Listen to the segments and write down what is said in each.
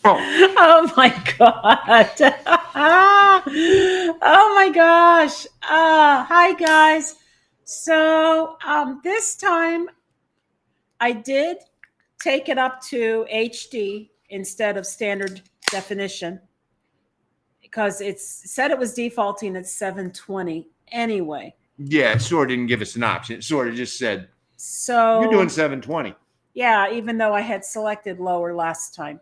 Oh, Oh my God. Oh my gosh. Hi guys. So this time I did take it up to HD instead of standard definition because it said it was defaulting at 720 anyway. yeah, it sort of didn't give us an option. It sort of just said, you're doing So 720. yeah, even though I had selected lower last time.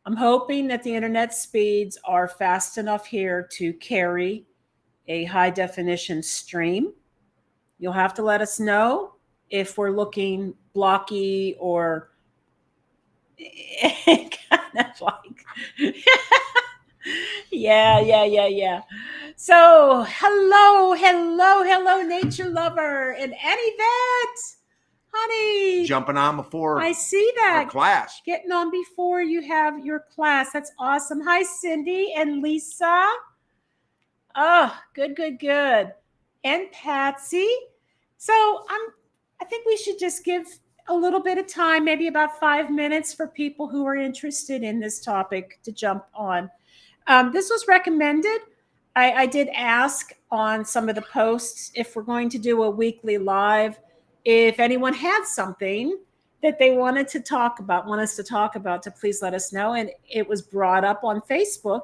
I'm hoping that the internet speeds are fast enough here to carry a high definition stream. You'll have to let us know if we're looking blocky or kind of like yeah. So hello, nature lover and Annie Vet, honey. Jumping on before I see our that. class. Getting on before you have your class. That's awesome. Hi, Cindy and Lisa. Oh, good. And Patsy. So I think we should just give a little bit of time, maybe about 5 minutes, for people who are interested in this topic to jump on. This was recommended. I did ask on some of the posts if we're going to do a weekly live, if anyone had something that they want us to talk about, to please let us know. And it was brought up on Facebook.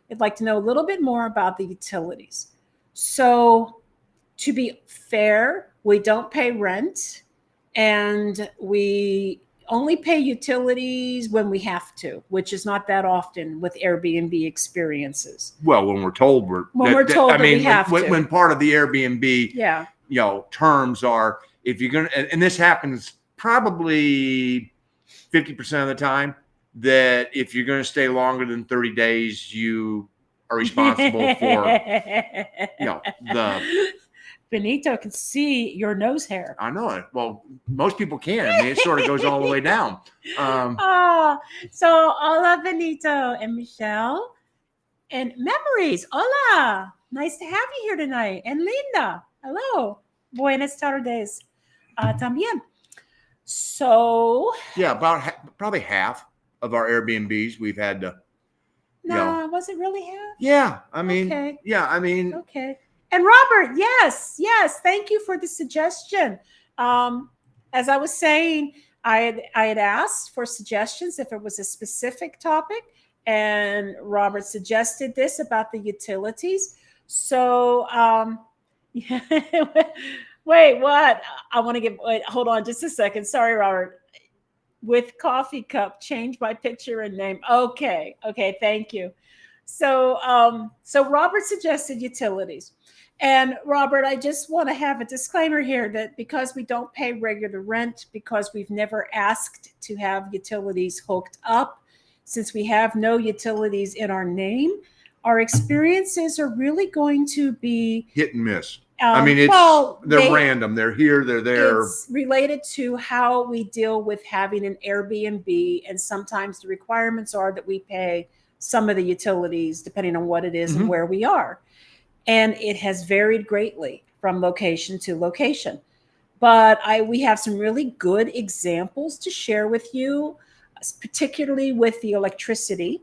I'd like to know a little bit more about the utilities. So, to be fair, we don't pay rent and we only pay utilities when we have to, which is not that often with Airbnb experiences. Well, when we're told we have to. When part of the Airbnb, Yeah. Terms are, if you're gonna, and this happens probably 50% of the time, that if you're going to stay longer than 30 days, you are responsible for, the. Benito can see your nose hair. I know it. Well, most people can. I mean, it sort of goes all the way down. So hola, Benito and Michelle. And Memories. Hola. Nice to have you here tonight. And Linda. Hello. Buenas tardes. También. So. Yeah, about probably half of our Airbnbs we've had to. Was it really half? Yeah. I mean, okay. Yeah. I mean. Okay. And Robert, yes. Thank you for the suggestion. As I was saying, I had asked for suggestions if it was a specific topic, and Robert suggested this about the utilities. So, wait, what? I want to hold on just a second. Sorry, Robert. With coffee cup, change my picture and name. Okay, thank you. So Robert suggested utilities. And Robert, I just want to have a disclaimer here that because we don't pay regular rent, because we've never asked to have utilities hooked up, since we have no utilities in our name, our experiences are really going to be hit and miss. They're random. They're here, they're there. It's related to how we deal with having an Airbnb, and sometimes the requirements are that we pay some of the utilities depending on what it is and where we are. And it has varied greatly from location to location. But we have some really good examples to share with you, particularly with the electricity.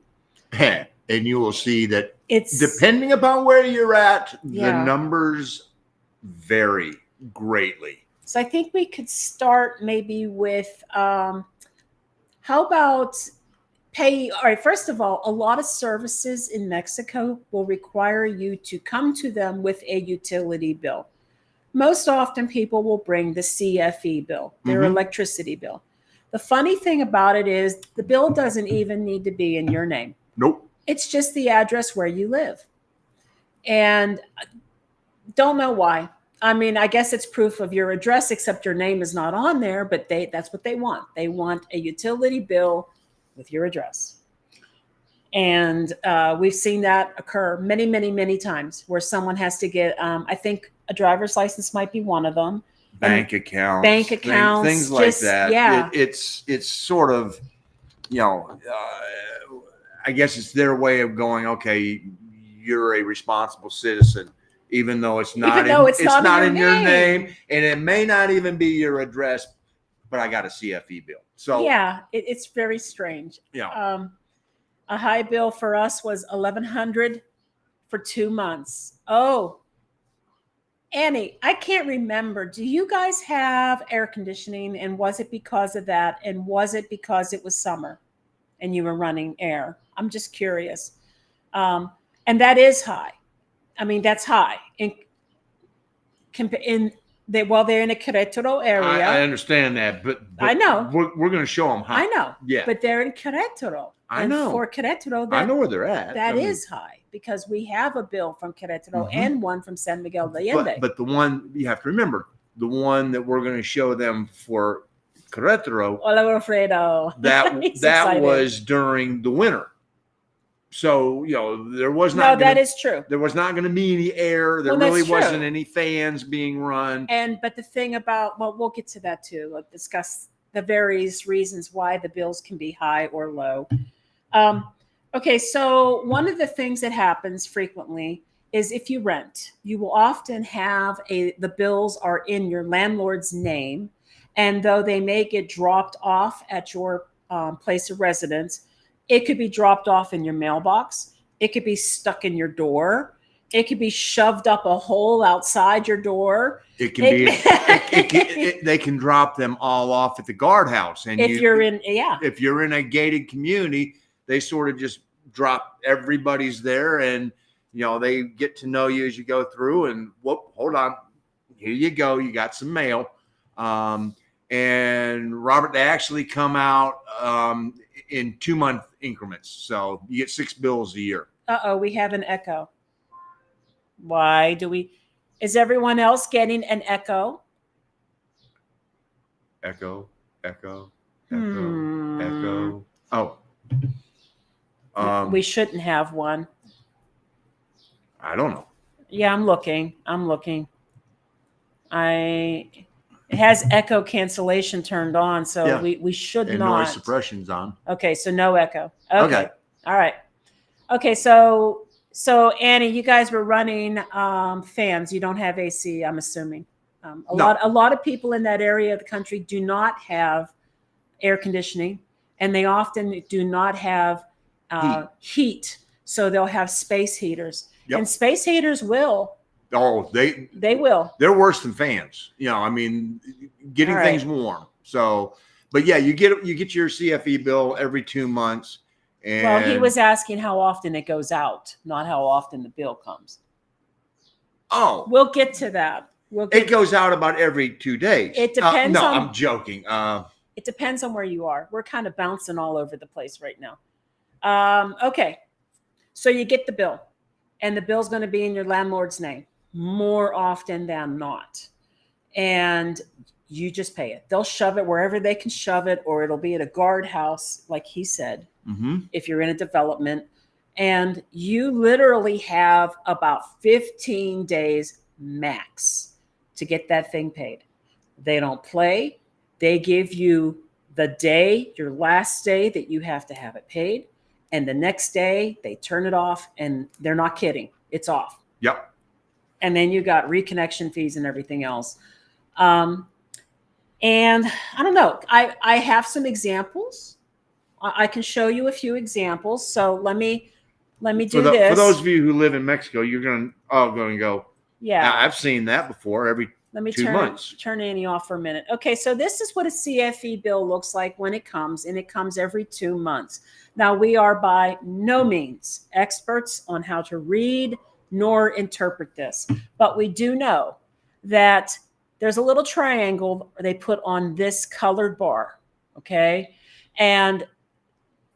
And you will see that it's depending upon where you're at, the numbers vary greatly. So I think we could start maybe with how about all right, first of all, a lot of services in Mexico will require you to come to them with a utility bill. Most often people will bring the CFE bill, their electricity bill. The funny thing about it is the bill doesn't even need to be in your name. Nope. It's just the address where you live. And don't know why. I mean, I guess it's proof of your address, except your name is not on there, but that's what they want. They want a utility bill with your address. And we've seen that occur many times where someone has to get, I think a driver's license might be one of them. Bank accounts. Things like that. Yeah. It's sort of, I guess it's their way of going, okay, you're a responsible citizen, even though it's not in your name, and it may not even be your address, but I got a CFE bill. So yeah, it's very strange. Yeah. A high bill for us was $1,100 for 2 months. Oh, Annie, I can't remember. Do you guys have air conditioning? And was it because of that? And was it because it was summer and you were running air? I'm just curious. And that is high. I mean, that's high. They're in a Querétaro area. I understand that, but I know. We're going to show them how. I know. Yeah. But they're in Querétaro. I and know. For Querétaro, I know where they're at. That is high because we have a bill from Querétaro and one from San Miguel de Allende. But the one you have to remember, the one that we're going to show them for Querétaro. Hola, Wilfredo. That was during the winter. So, there was not. No, that is true. There was not going to be any air. There really wasn't any fans being run. But the thing about, we'll get to that too. We'll discuss the various reasons why the bills can be high or low. Okay, so one of the things that happens frequently is if you rent, you will often have the bills are in your landlord's name. And though they may get dropped off at your place of residence, it could be dropped off in your mailbox. It could be stuck in your door. It could be shoved up a hole outside your door. It can be. They can drop them all off at the guardhouse. And if you're in a gated community, they sort of just drop everybody's there, and they get to know you as you go through. And whoop, hold on, here you go. You got some mail. And Robert, they actually come out in 2-month increments. So you get 6 bills a year. We have an echo. Why do we? Is everyone else getting an echo? Echo. Oh. We shouldn't have one. I don't know. Yeah, I'm looking. It has echo cancellation turned on, so we should and not. Noise suppression's on. Okay, so no echo. Okay. All right. Okay, so Annie, you guys were running fans. You don't have AC, I'm assuming. A lot of people in that area of the country do not have air conditioning, and they often do not have heat. So they'll have space heaters. Yep. And space heaters will. Oh, they will. They're worse than fans. Getting things warm. So, but yeah, you get your CFE bill every 2 months. And he was asking how often it goes out, not how often the bill comes. Oh, we'll get to that. It goes out about every 2 days. It depends. I'm joking. It depends on where you are. We're kind of bouncing all over the place right now. Okay, so you get the bill, and the bill's going to be in your landlord's name more often than not, and you just pay it. They'll shove it wherever they can shove it, or it'll be at a guardhouse, like he said. If you're in a development, and you literally have about 15 days max to get that thing paid. They don't play. They give you the day, your last day, that you have to have it paid. And the next day they turn it off, and they're not kidding. It's off. Yep. And then you got reconnection fees and everything else. And I don't know, I have some examples. I can show you a few examples. So let me do this. For those of you who live in Mexico, you're going to go, yeah, I've seen that before every 2 months. Turn Annie off for a minute. Okay, so this is what a CFE bill looks like when it comes, and it comes every 2 months. Now, we are by no means experts on how to read nor interpret this, but we do know that there's a little triangle they put on this colored bar, okay? And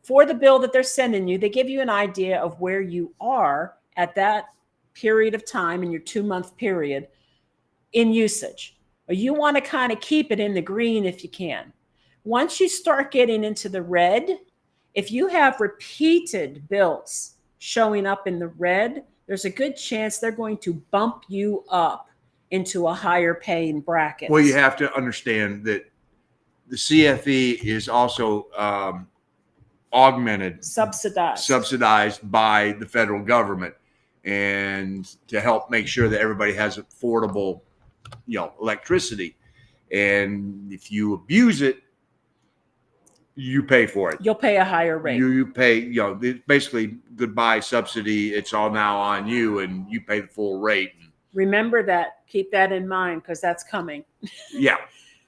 for the bill that they're sending you, they give you an idea of where you are at that period of time in your 2-month period in usage. Or you want to kind of keep it in the green if you can. Once you start getting into the red, if you have repeated bills showing up in the red, there's a good chance they're going to bump you up into a higher paying bracket. Well, you have to understand that the CFE is also augmented, subsidized by the federal government, and to help make sure that everybody has affordable, electricity. And if you abuse it, you pay for it. You'll pay a higher rate. You pay, basically goodbye subsidy. It's all now on you, and you pay the full rate. Remember that. Keep that in mind because that's coming. Yeah.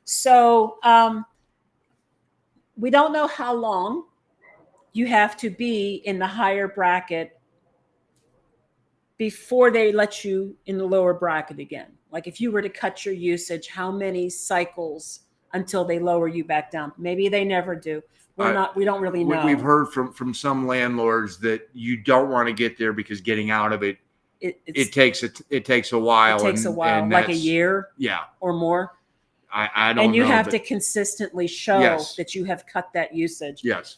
So we don't know how long you have to be in the higher bracket before they let you in the lower bracket again. Like if you were to cut your usage, how many cycles until they lower you back down? Maybe they never do. We don't really know. We've heard from some landlords that you don't want to get there because getting out of it, it takes a while. It takes a while, and like a year, or more. I don't know. And you have to consistently show that you have cut that usage. Yes.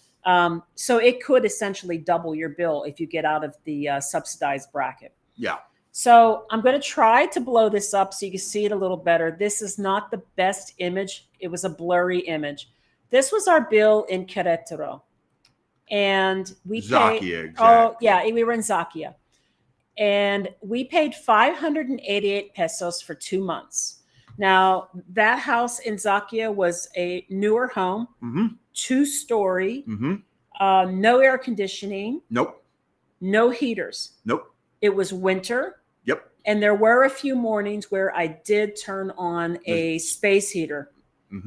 So it could essentially double your bill if you get out of the subsidized bracket. Yeah. So I'm going to try to blow this up so you can see it a little better. This is not the best image. It was a blurry image. This was our bill in Querétaro. And we paid... Zakia, exactly. Oh, yeah, we were in Zakia. And we paid 588 pesos for 2 months. Now, that house in Zakia was a newer home, 2-story, no air conditioning. Nope. No heaters. Nope. It was winter. Yep. And there were a few mornings where I did turn on a space heater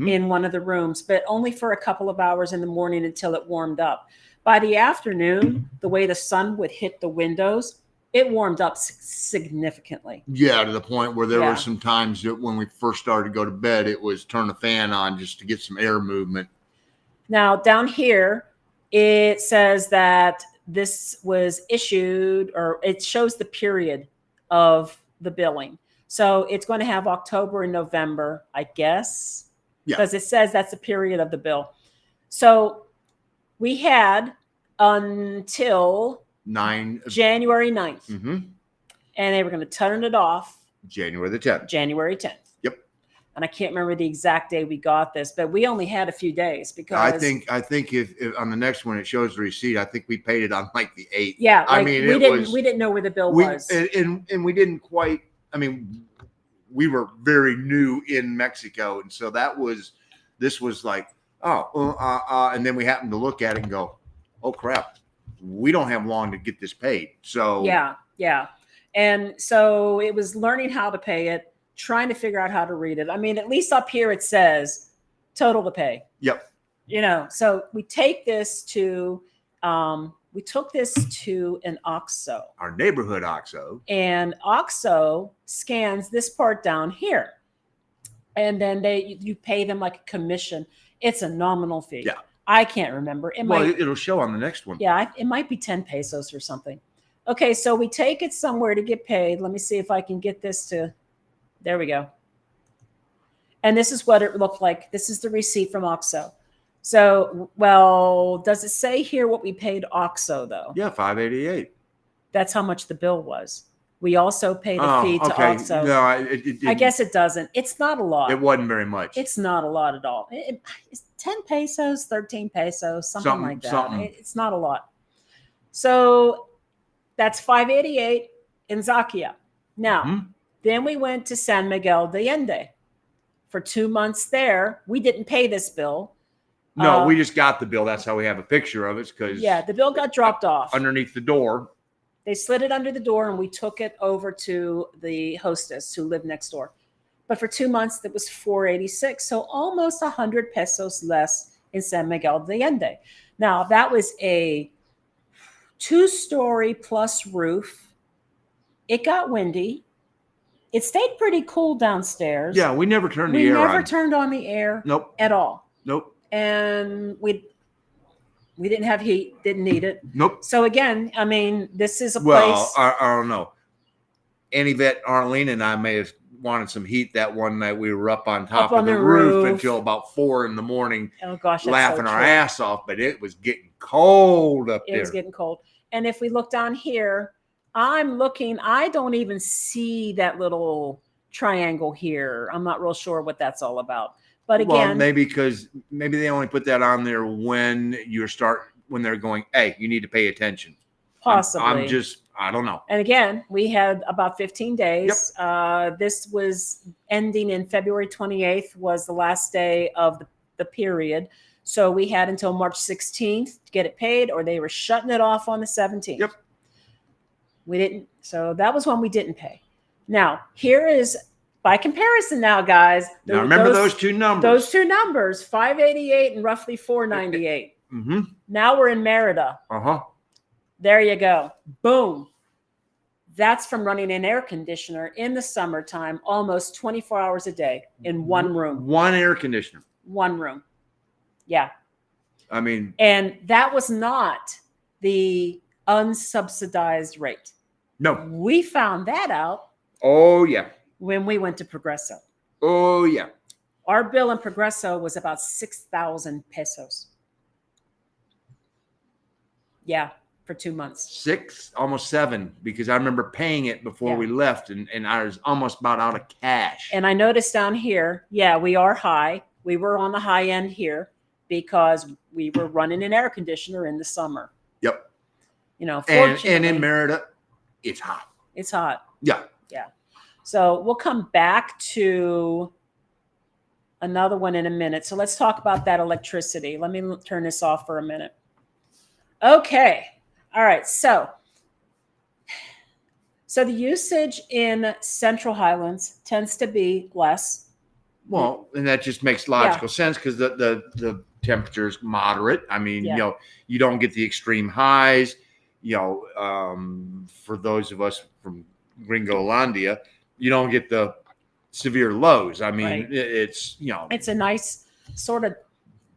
in one of the rooms, but only for a couple of hours in the morning until it warmed up. By the afternoon, the way the sun would hit the windows, it warmed up significantly. Yeah, to the point where there were some times that when we first started to go to bed, it was turn the fan on just to get some air movement. Now, down here, it says that this was issued, or it shows the period of the billing. So it's going to have October and November, I guess, because it says that's the period of the bill. So we had until January 9th. And they were going to turn it off January the 10th. January 10th. Yep. And I can't remember the exact day we got this, but we only had a few days because I think if on the next one it shows the receipt, I think we paid it on like the 8th. Yeah, like we didn't know where the bill was. And we didn't quite, we were very new in Mexico, and so this was like, and then we happened to look at it and go, oh crap, we don't have long to get this paid. So yeah. And so it was learning how to pay it, trying to figure out how to read it. At least up here it says total to pay. Yep. So we take this to, we took this to an OXXO. Our neighborhood OXXO. And OXXO scans this part down here. And then you pay them like a commission. It's a nominal fee. Yeah. I can't remember. It'll show on the next one. Yeah, it might be 10 pesos or something. Okay, so we take it somewhere to get paid. Let me see if I can get this to, there we go. And this is what it looked like. This is the receipt from OXXO. So, well, does it say here what we paid OXXO though? Yeah, 588. That's how much the bill was. We also paid a fee to OXXO. No, I guess it doesn't. It's not a lot. It wasn't very much. It's not a lot at all. It's 10 pesos, 13 pesos, something like that. It's not a lot. So that's 588 in Zakia. Now, then we went to San Miguel de Allende. For 2 months there, we didn't pay this bill. No, we just got the bill. That's how we have a picture of it. Because the bill got dropped off. Underneath the door. They slid it under the door and we took it over to the hostess who lived next door. But for 2 months, it was 486. So almost 100 pesos less in San Miguel de Allende. Now, that was a 2-story plus roof. It got windy. It stayed pretty cool downstairs. Yeah, we never turned the air on. We never turned on the air. Nope. At all. Nope. And we didn't have heat, didn't need it. Nope. So again, this is a place. Well, I don't know. Vet, Arlene, and I may have wanted some heat that one night. We were up on top of the roof until about 4 a.m. Oh gosh, laughing our ass off. But it was getting cold up there. It was getting cold. And if we look down here, I'm looking. I don't even see that little triangle here. I'm not real sure what that's all about. But again, maybe they only put that on there when they're going, hey, you need to pay attention. Possibly. I don't know. And again, we had about 15 days. Yep. This was ending in February 28th was the last day of the period. So we had until March 16th to get it paid, or they were shutting it off on the 17th. Yep. We didn't. So that was when we didn't pay. Now, here is by comparison now, guys. Now remember those two numbers. Those two numbers, 588 and roughly 498. Mm-hmm. Now we're in Merida. Uh-huh. There you go. Boom. That's from running an air conditioner in the summertime, almost 24 hours a day in one room. One air conditioner. One room. Yeah. I mean. And that was not the unsubsidized rate. No. We found that out. Oh, yeah. When we went to Progreso. Oh, yeah. Our bill in Progreso was about 6,000 pesos. Yeah. For 2 months. 6, almost 7, because I remember paying it before we left, and I was almost about out of cash. And I noticed down here, we are high. We were on the high end here because we were running an air conditioner in the summer. Yep. You know, and in Merida, it's hot. It's hot. Yeah. Yeah. So we'll come back to another one in a minute. So let's talk about that electricity. Let me turn this off for a minute. Okay. All right, so the usage in Central Highlands tends to be less. Well, and that just makes logical sense because the temperature is moderate. I mean, you know, you don't get the extreme highs. You know, for those of us from Gringolandia, you don't get the severe lows. I mean, it's, you know. It's a nice sort of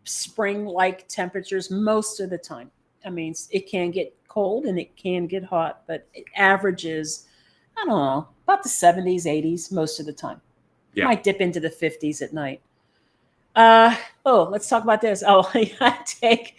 spring-like temperatures most of the time. I mean, it can get cold and it can get hot, but it averages, I don't know, about the 70s, 80s most of the time. Yeah. Might dip into the 50s at night. Let's talk about this. Oh, I take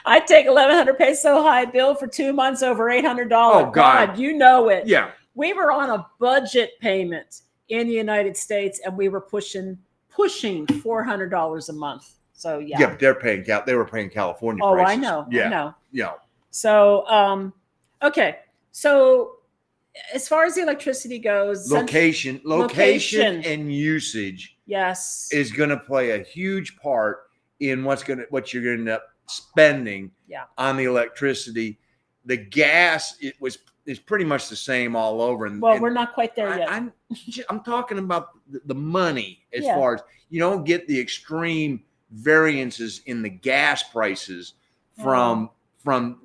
1,100 peso high bill for 2 months over $800. Oh God, you know it. Yeah. We were on a budget payment in the United States and we were pushing $400 a month. So yeah, they were paying California prices. Oh, I know. Yeah. I know. Yeah. So, okay. So as far as the electricity goes, location and usage, yes, is going to play a huge part in what you're going to end up spending on the electricity. The gas is pretty much the same all over. And we're not quite there yet. I'm talking about the money as far as you don't get the extreme variances in the gas prices from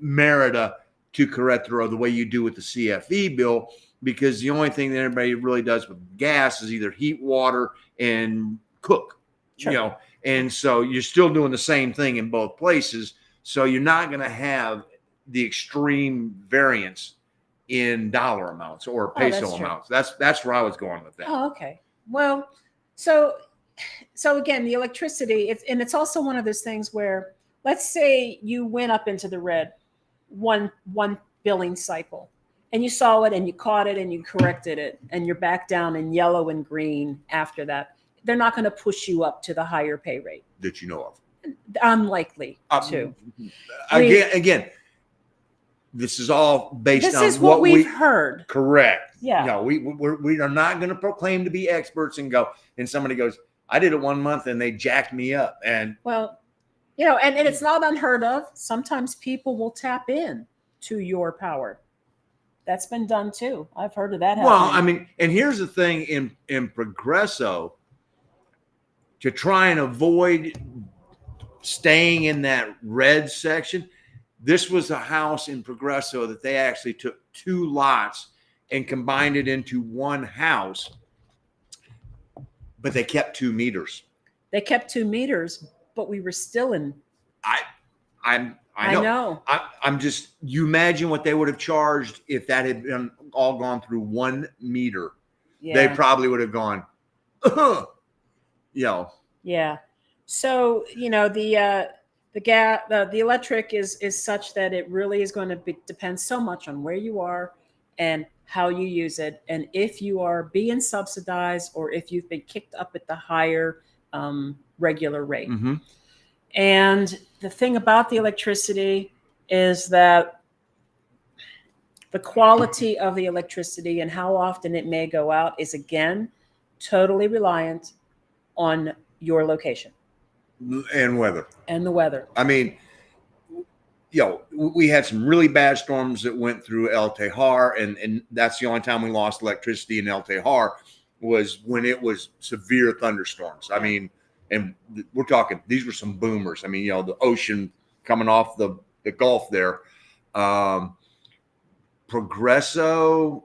Merida to Querétaro the way you do with the CFE bill, because the only thing that everybody really does with gas is either heat water and cook. Sure. You know, and so you're still doing the same thing in both places, so you're not going to have the extreme variance in dollar amounts or peso amounts. That's where I was going with that. Oh, okay. Well, so again, the electricity, it's also one of those things where, let's say you went up into the red one billing cycle and you saw it and you caught it and you corrected it and you're back down in yellow and green after that. They're not going to push you up to the higher pay rate that you know of. Unlikely to. Again, this is all based on what we've heard. Correct. Yeah. No, we are not going to proclaim to be experts and somebody goes, I did it 1 month and they jacked me up. And well, you know, and it's not unheard of. Sometimes people will tap in to your power. That's been done too. I've heard of that happening. Well, I mean, and here's the thing in Progreso, to try and avoid staying in that red section, this was a house in Progreso that they actually took 2 lots and combined it into one house. But they kept 2 meters. They kept 2 meters, but we were still in. I know. I'm just, you imagine what they would have charged if that had been all gone through 1 meter. Yeah. They probably would have gone, you know. Yeah. So, you know, the electric is such that it really is going to depend so much on where you are and how you use it, and if you are being subsidized or if you've been kicked up at the higher regular rate. Mm-hmm. And the thing about the electricity is that the quality of the electricity and how often it may go out is, again, totally reliant on your location. and weather. And the weather. I mean, we had some really bad storms that went through El Tejar, and that's the only time we lost electricity in El Tejar was when it was severe thunderstorms. I mean, and we're talking, these were some boomers. I mean, the ocean coming off the Gulf there. Progresso,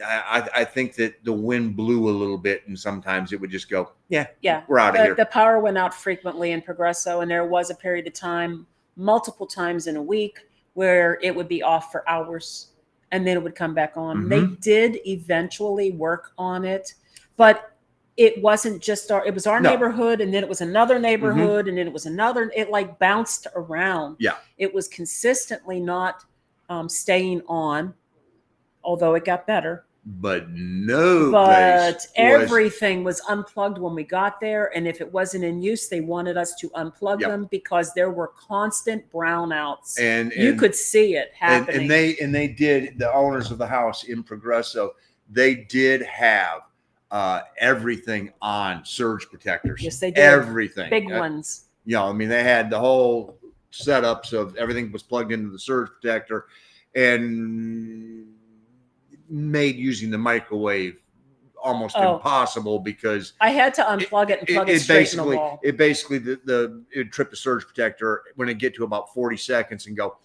I think that the wind blew a little bit, and sometimes it would just go, yeah, we're out of here. The power went out frequently in Progresso, and there was a period of time, multiple times in a week, where it would be off for hours, and then it would come back on. They did eventually work on it, but it wasn't just it was our neighborhood, and then it was another neighborhood, and then it was another. It like bounced around. Yeah. It was consistently not staying on, although it got better. But everything was unplugged when we got there, and if it wasn't in use, they wanted us to unplug them because there were constant brownouts, and you could see it happening. And they did, the owners of the house in Progresso, they did have everything on surge protectors. Yes, they did. Everything, big ones. I mean, they had the whole setups of everything was plugged into the surge protector, and made using the microwave almost impossible because I had to unplug it and plug it straight in the wall. It basically it tripped the surge protector when it get to about 40 seconds and go,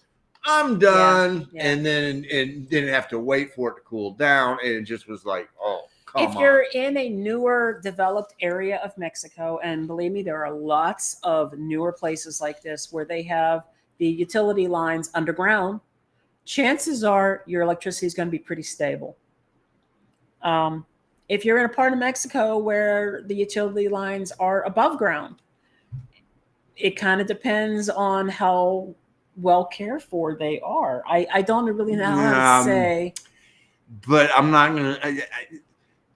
I'm done, and then didn't have to wait for it to cool down, and it just was like, oh, come on. If you're in a newer developed area of Mexico, and believe me, there are lots of newer places like this where they have the utility lines underground, chances are your electricity is going to be pretty stable. If you're in a part of Mexico where the utility lines are above ground, it kind of depends on how well cared for they are. I don't really know how to say. But I'm not going to.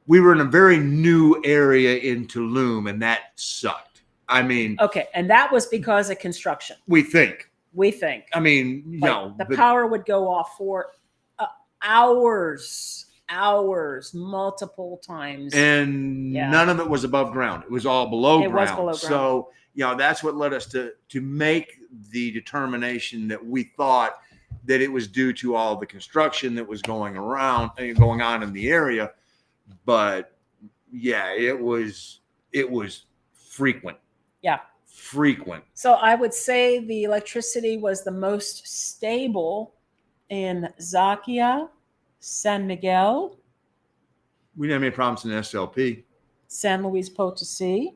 We were in a very new area in Tulum, and that sucked. I mean. Okay, and that was because of construction. We think. I mean, the power would go off for hours, multiple times. And none of it was above ground. It was all below ground. Was below ground. So, that's what led us to make the determination that we thought that it was due to all the construction that was going on in the area. But it was frequent. Yeah. Frequent. So I would say the electricity was the most stable in Zakia, San Miguel. We didn't have any problems in SLP. San Luis Potosí.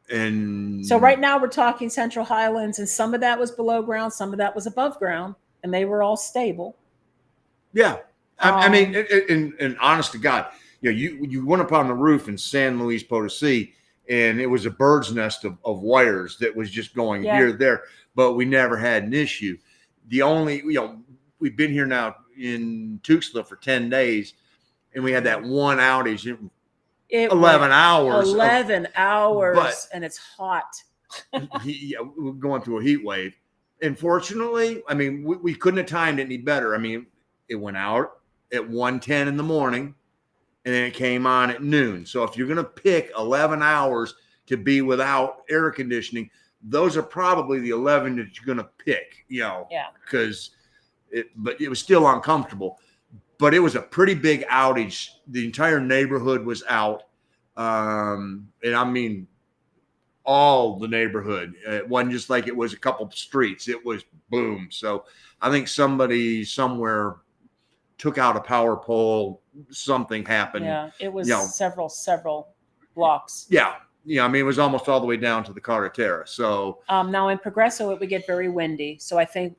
And so right now we're talking Central Highlands, and some of that was below ground, some of that was above ground, and they were all stable. Yeah. I mean, and honest to God, you went up on the roof in San Luis Potosí, and it was a bird's nest of wires that was just going here, there, but we never had an issue. The only, we've been here now in Tuxtla for 10 days, and we had that one outage. 11 hours. 11 hours, and it's hot. We're going through a heat wave. Unfortunately, I mean, we couldn't have timed it any better. I mean, it went out at 1:10 in the morning, and then it came on at noon. So if you're going to pick 11 hours to be without air conditioning, those are probably the 11 that you're going to pick, because but it was still uncomfortable. But it was a pretty big outage. The entire neighborhood was out. And I mean, all the neighborhood. It wasn't just like it was a couple streets. It was boom. So I think somebody somewhere took out a power pole. Something happened. Yeah, it was several blocks. Yeah. I mean, it was almost all the way down to the Carretera. So now in Progresso, it would get very windy. So I think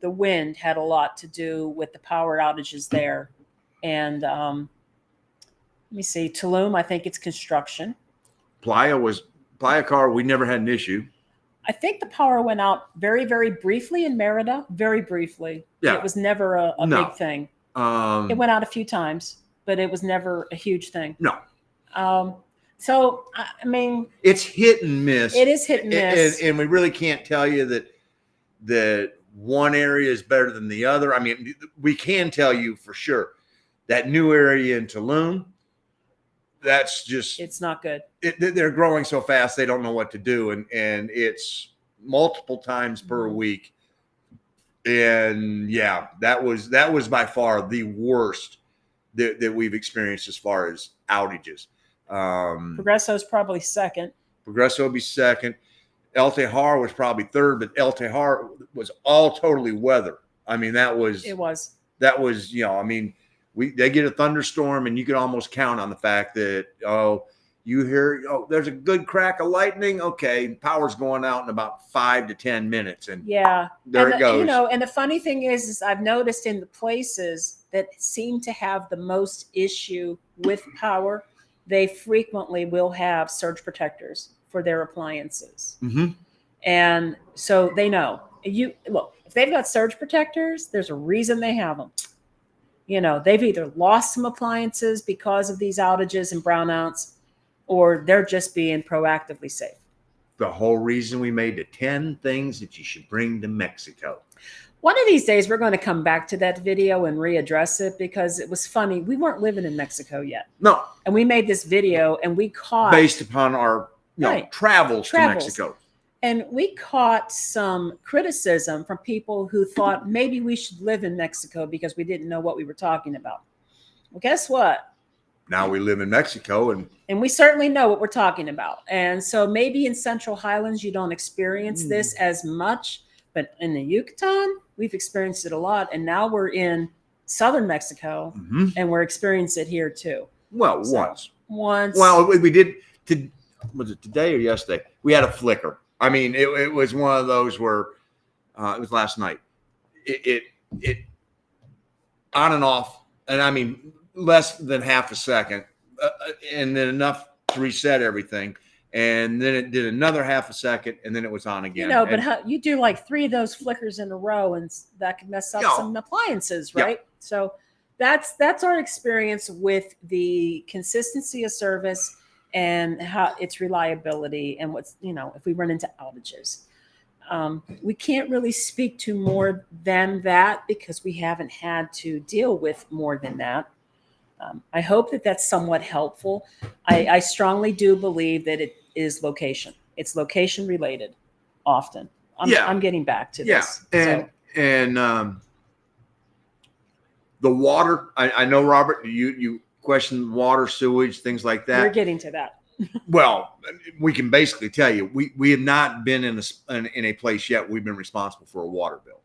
the wind had a lot to do with the power outages there. And let me see, Tulum, I think it's construction. Playa Car, we never had an issue. I think the power went out very, very briefly in Merida. Very briefly. Yeah. It was never a big thing. It went out a few times, but it was never a huge thing. No. So, I mean, it's hit and miss. It is hit and miss. And we really can't tell you that one area is better than the other. I mean, we can tell you for sure that new area in Tulum, that's just It's not good. They're growing so fast they don't know what to do, and it's multiple times per week. And yeah, that was by far the worst that we've experienced as far as outages. Progresso's probably second. Progresso would be second. El Tejar was probably third, but El Tejar was all totally weather. I mean, that was I mean, they get a thunderstorm and you could almost count on the fact that you hear there's a good crack of lightning. Okay, power's going out in about 5 to 10 minutes, and there it goes. And the funny thing is I've noticed in the places that seem to have the most issue with power, they frequently will have surge protectors for their appliances. Mm-hmm. And so they know. If they've got surge protectors, there's a reason they have them. They've either lost some appliances because of these outages and brownouts, or they're just being proactively safe. The whole reason we made the 10 things that you should bring to Mexico. One of these days, we're going to come back to that video and readdress it because it was funny. We weren't living in Mexico yet. No. And we made this video and we caught... Based upon our travels to Mexico. And we caught some criticism from people who thought maybe we should live in Mexico because we didn't know what we were talking about. Well, guess what? Now we live in Mexico, and we certainly know what we're talking about. And so maybe in Central Highlands, you don't experience this as much, but in the Yucatan, we've experienced it a lot. And now we're in Southern Mexico and we're experiencing it here too. Well, once. Well, we did, was it today or yesterday? We had a flicker. I mean, it was one of those where it was last night. It on and off. And I mean, less than half a second, and then enough to reset everything, and then it did another half a second, and then it was on again. But you do like 3 of those flickers in a row, and that could mess up some appliances, right? Yeah. So that's our experience with the consistency of service and how its reliability, and what's if we run into outages. We can't really speak to more than that because we haven't had to deal with more than that. I hope that that's somewhat helpful. I strongly do believe that it is location. It's location related often. I'm getting back to this. And the water, I know, Robert, you question water, sewage, things like that. We're getting to that. Well, we can basically tell you, we have not been in a place yet we've been responsible for a water bill.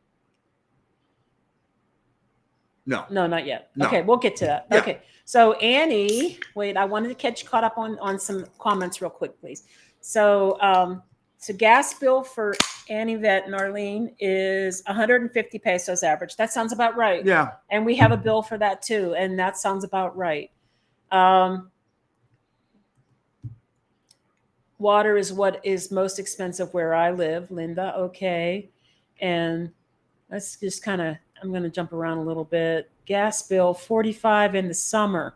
No, not yet. No. Okay, we'll get to that. Yeah. Okay, so Annie, wait, I wanted to catch caught up on some comments real quick, please. So, gas bill for Annie, Vet, and Arlene is 150 pesos average. That sounds about right. Yeah, and we have a bill for that too, and that sounds about right. Water is what is most expensive where I live, Linda. Okay, and let's just kind of. I'm going to jump around a little bit. Gas bill, 45 in the summer,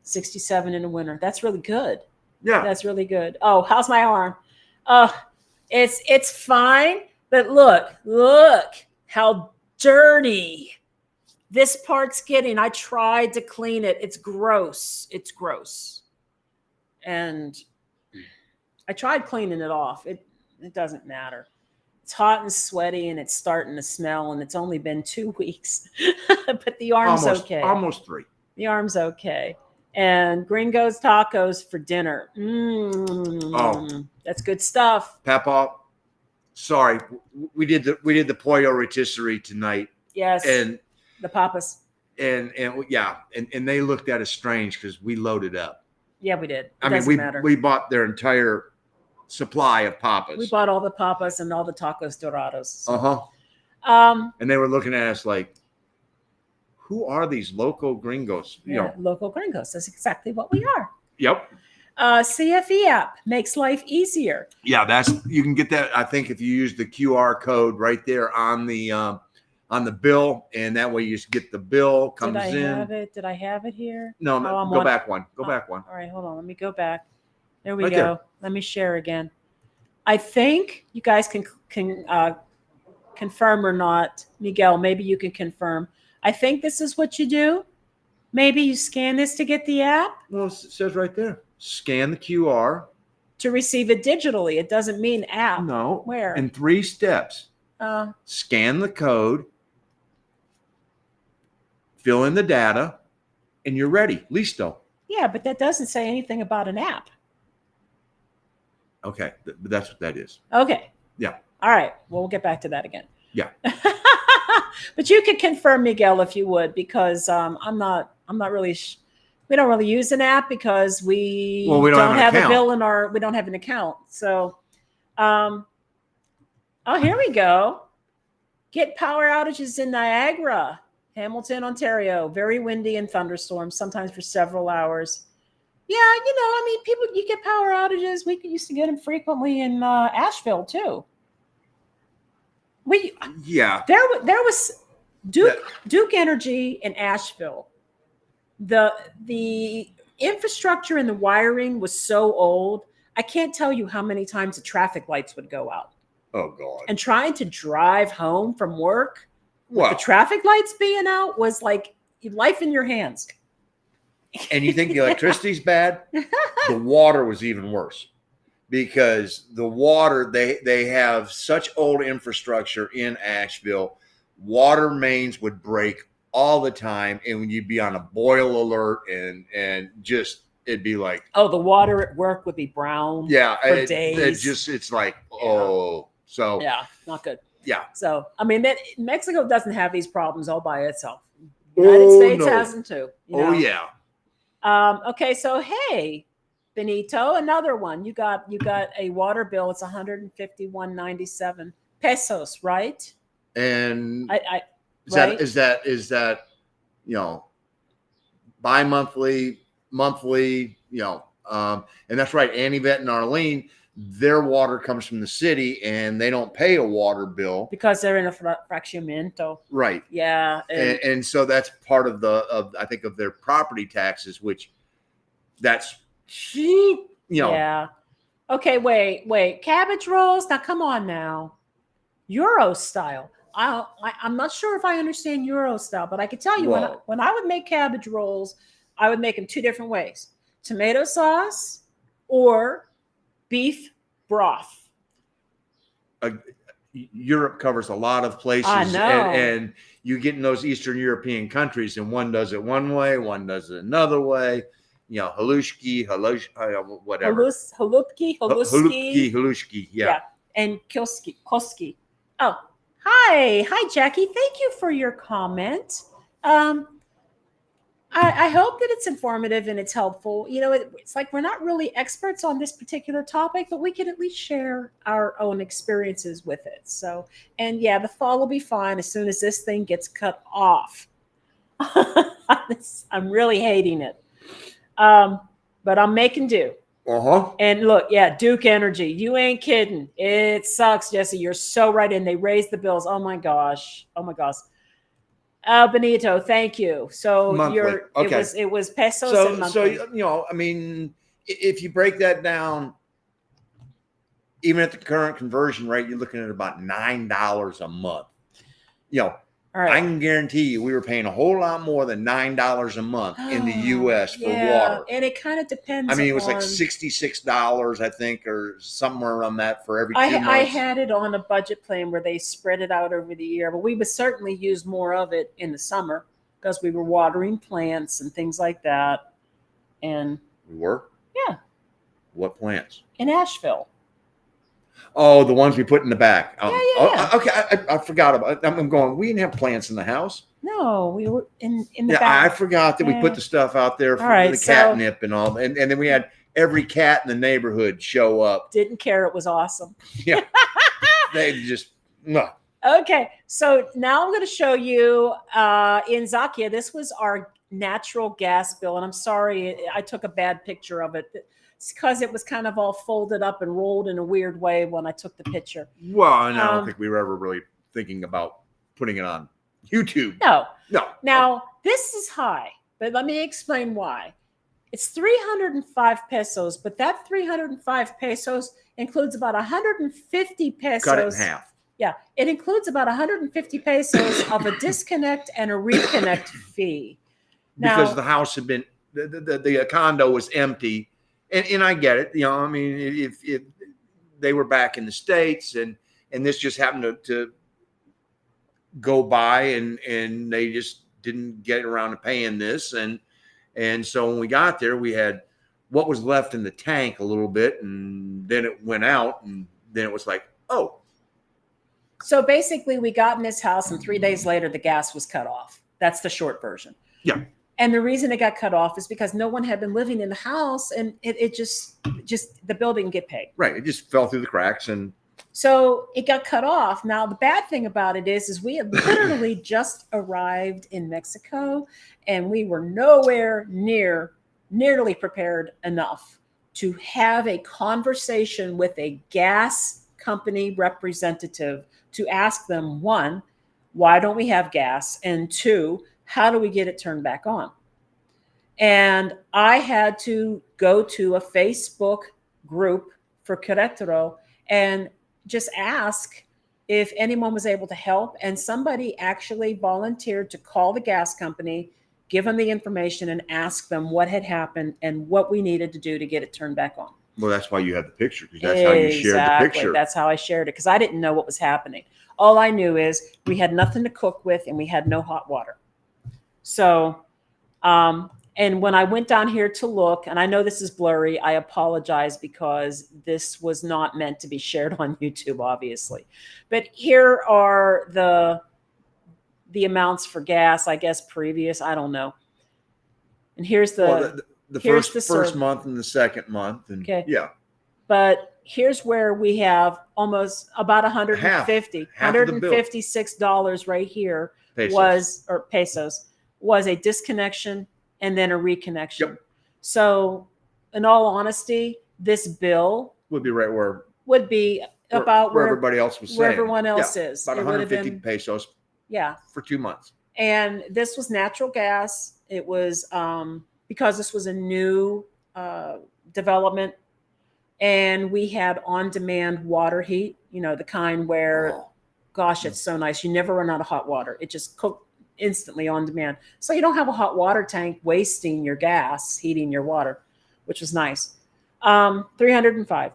67 in the winter. That's really good. Yeah. That's really good. Oh, how's my arm? It's fine, but look how dirty this part's getting. I tried to clean it. It's gross. And I tried cleaning it off. It doesn't matter. It's hot and sweaty, and it's starting to smell, and it's only been 2 weeks. But the arm's okay. Almost 3. The arm's okay. And Gringos tacos for dinner. That's good stuff. Papa, sorry, we did the pollo rotisserie tonight. Yes. And the papas. And they looked at us strange because we loaded up. Yeah, we did. We bought their entire supply of papas. We bought all the papas and all the tacos dorados. So. And they were looking at us like, who are these local gringos? Local gringos. That's exactly what we are. Yep. CFE app makes life easier. Yeah, you can get that. I think if you use the QR code right there on the bill, and that way you just get the bill comes in. Did I have it here? No, go back one. Go back one. All right, hold on. Let me go back. There we go. There. Let me share again. I think you guys can confirm or not. Miguel, maybe you can confirm. I think this is what you do. Maybe you scan this to get the app Well, it says right there. Scan the QR. to receive it digitally. It doesn't mean app. No. Where? In 3 steps. Uh, Scan the code. Fill in the data, and you're ready. Listo. yeah, but that doesn't say anything about an app. Okay, but that's what that is. Okay. Yeah. All right. Well, we'll get back to that again. Yeah. But you could confirm, Miguel, if you would, because I'm not really. We don't really use an app because we don't have a bill in our. We don't have an account. So, oh, here we go. Get power outages in Niagara, Hamilton, Ontario. Very windy and thunderstorms, sometimes for several hours. Yeah, I mean, you get power outages. We used to get them frequently in Asheville too. There was Duke Energy in Asheville. The infrastructure and the wiring was so old. I can't tell you how many times the traffic lights would go out. Oh God! And trying to drive home from work with Wow. the traffic lights being out was like life in your hands. And you think the electricity's bad? The water was even worse, because the water, they have such old infrastructure in Asheville. Water mains would break all the time, and when you'd be on a boil alert, and just it'd be like, oh, the water at work would be brown. Yeah, for days. It's like, oh, so yeah, not good. Yeah. So I mean, Mexico doesn't have these problems all by itself. United States has them too. Oh yeah. Okay, so hey, Benito, another one. You got a water bill. It's 151.97 pesos, right? And right? is that bi-monthly, monthly, and that's right. Anivet and Arlene, their water comes from the city, and they don't pay a water bill because they're in a fraccionamiento. Right. Yeah. And so that's part of I think of their property taxes, which that's, Yeah. Okay, wait. Cabbage rolls? Now, come on now. Euro style. I'm not sure if I understand Euro style, but I can tell you when I would make cabbage rolls, I would make them 2 different ways. Tomato sauce or beef broth. Europe covers a lot of places. I know. And you get in those Eastern European countries, and one does it one way, one does it another way. Halushki, whatever. Halushki, yeah. And Koski. Oh, hi, Jackie. Thank you for your comment. I hope that it's informative and it's helpful. It's like we're not really experts on this particular topic, but we can at least share our own experiences with it. So, and yeah, the fall will be fine as soon as this thing gets cut off. I'm really hating it. But I'm making do. And look, yeah, Duke Energy. You ain't kidding. It sucks, Jesse. You're so right. And they raised the bills. Oh my gosh. Benito, thank you. So monthly. It was pesos and monthly. So I mean, if you break that down, even at the current conversion rate, you're looking at about $9 a month. All right. I can guarantee you we were paying a whole lot more than $9 a month in the U.S. for water. And it kind of depends. I mean, it was like $66, I think, or somewhere around that for every 2 months. I had it on a budget plan where they spread it out over the year, but we would certainly use more of it in the summer because we were watering plants and things like that. And we were? Yeah. What plants? In Asheville. Oh, the ones we put in the back. Yeah. Okay, I forgot about it. I'm going, we didn't have plants in the house. No, we were in the back. I forgot that we put the stuff out there for the catnip and all. And then we had every cat in the neighborhood show up. Didn't care. It was awesome. Yeah. They just, no. Okay, so now I'm going to show you in Zakia. This was our natural gas bill. And I'm sorry, I took a bad picture of it. It's because it was kind of all folded up and rolled in a weird way when I took the picture. Well, and I don't think we were ever really thinking about putting it on YouTube. No. No. Now, this is high, but let me explain why. It's 305 pesos, but that 305 pesos includes about 150 pesos. Cut it in half. Yeah, it includes about 150 pesos of a disconnect and a reconnect fee. because Now, the house had been the condo was empty, and I get it. I mean, if they were back in the States and this just happened to go by and they just didn't get around to paying this, and so when we got there, we had what was left in the tank a little bit, and then it went out, and then it was like, oh. so basically, we got in this house, and 3 days later, the gas was cut off. That's the short version. Yeah. And the reason it got cut off is because no one had been living in the house, and it just the bill didn't get paid. Right. It just fell through the cracks, and so it got cut off. Now, the bad thing about it is we had literally just arrived in Mexico, and we were nowhere nearly prepared enough to have a conversation with a gas company representative to ask them, one, why don't we have gas? And two, how do we get it turned back on? And I had to go to a Facebook group for Querétaro and just ask if anyone was able to help. And somebody actually volunteered to call the gas company, give them the information, and ask them what had happened and what we needed to do to get it turned back on. Well, that's why you have the picture, because that's how you shared the picture. That's how I shared it, because I didn't know what was happening. All I knew is we had nothing to cook with and we had no hot water. So, and when I went down here to look, and I know this is blurry, I apologize because this was not meant to be shared on YouTube, obviously. But here are the amounts for gas, I guess previous, I don't know. And here's the first month and the second month, and okay. Yeah. But here's where we have almost about $156 right here pesos was a disconnection and then a reconnection. Yep. So, in all honesty, this bill would be right where about where everybody else was saying. Where everyone else is. About 150 pesos. Yeah. For 2 months. And this was natural gas. It was because this was a new development, and we had on-demand water heat. The kind where, gosh, it's so nice. You never run out of hot water. It just cooked instantly on demand. So you don't have a hot water tank wasting your gas, heating your water, which was nice. 305.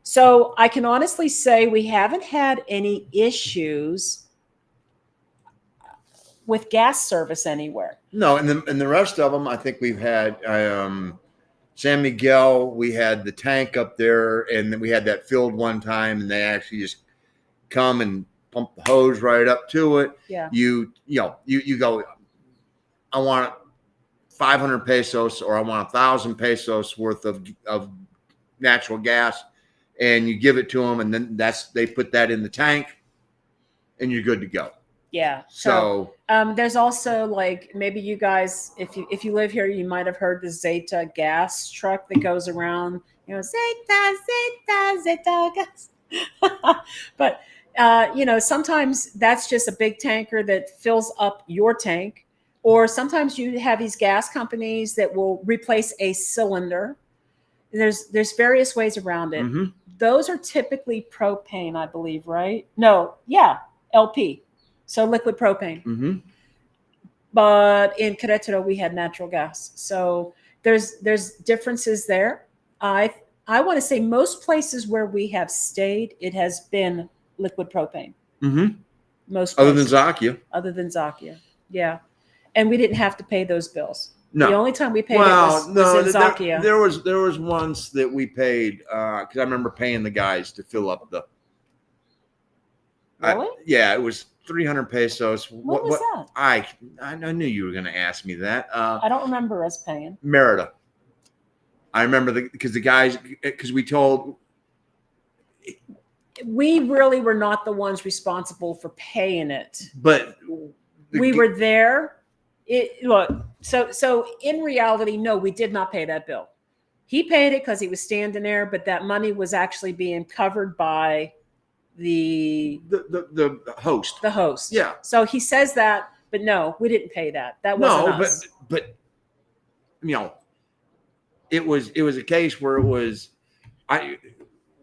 So I can honestly say we haven't had any issues with gas service anywhere. No, and the rest of them, I think we've had San Miguel. We had the tank up there, and then we had that filled one time, and they actually just come and pump the hose right up to it. Yeah. You go, I want 500 pesos or I want 1,000 pesos worth of natural gas, and you give it to them, and then they put that in the tank, and you're good to go. Yeah. So there's also, like, maybe you guys, if you live here, you might have heard the Zeta gas truck that goes around. Zeta gas. But sometimes that's just a big tanker that fills up your tank, or sometimes you have these gas companies that will replace a cylinder. There's various ways around it. Mm-hmm. Those are typically propane, I believe, right? No, yeah, LP. So liquid propane. Mm-hmm. But in Querétaro, we had natural gas. So there's differences there. I want to say most places where we have stayed, it has been liquid propane. Mm-hmm. Most places. Other than Zakia. Yeah. And we didn't have to pay those bills. No. The only time we paid was in Zakia. There was once that we paid, because I remember paying the guys to fill up the. Really? Yeah, it was 300 pesos. What was that? I knew you were going to ask me that. I don't remember us paying. Merida. I remember because we really were not the ones responsible for paying it. But we were there. So in reality, no, we did not pay that bill. He paid it because he was standing there, but that money was actually being covered by the host. The host. Yeah. So he says that, but no, we didn't pay that. That wasn't us. but it was a case where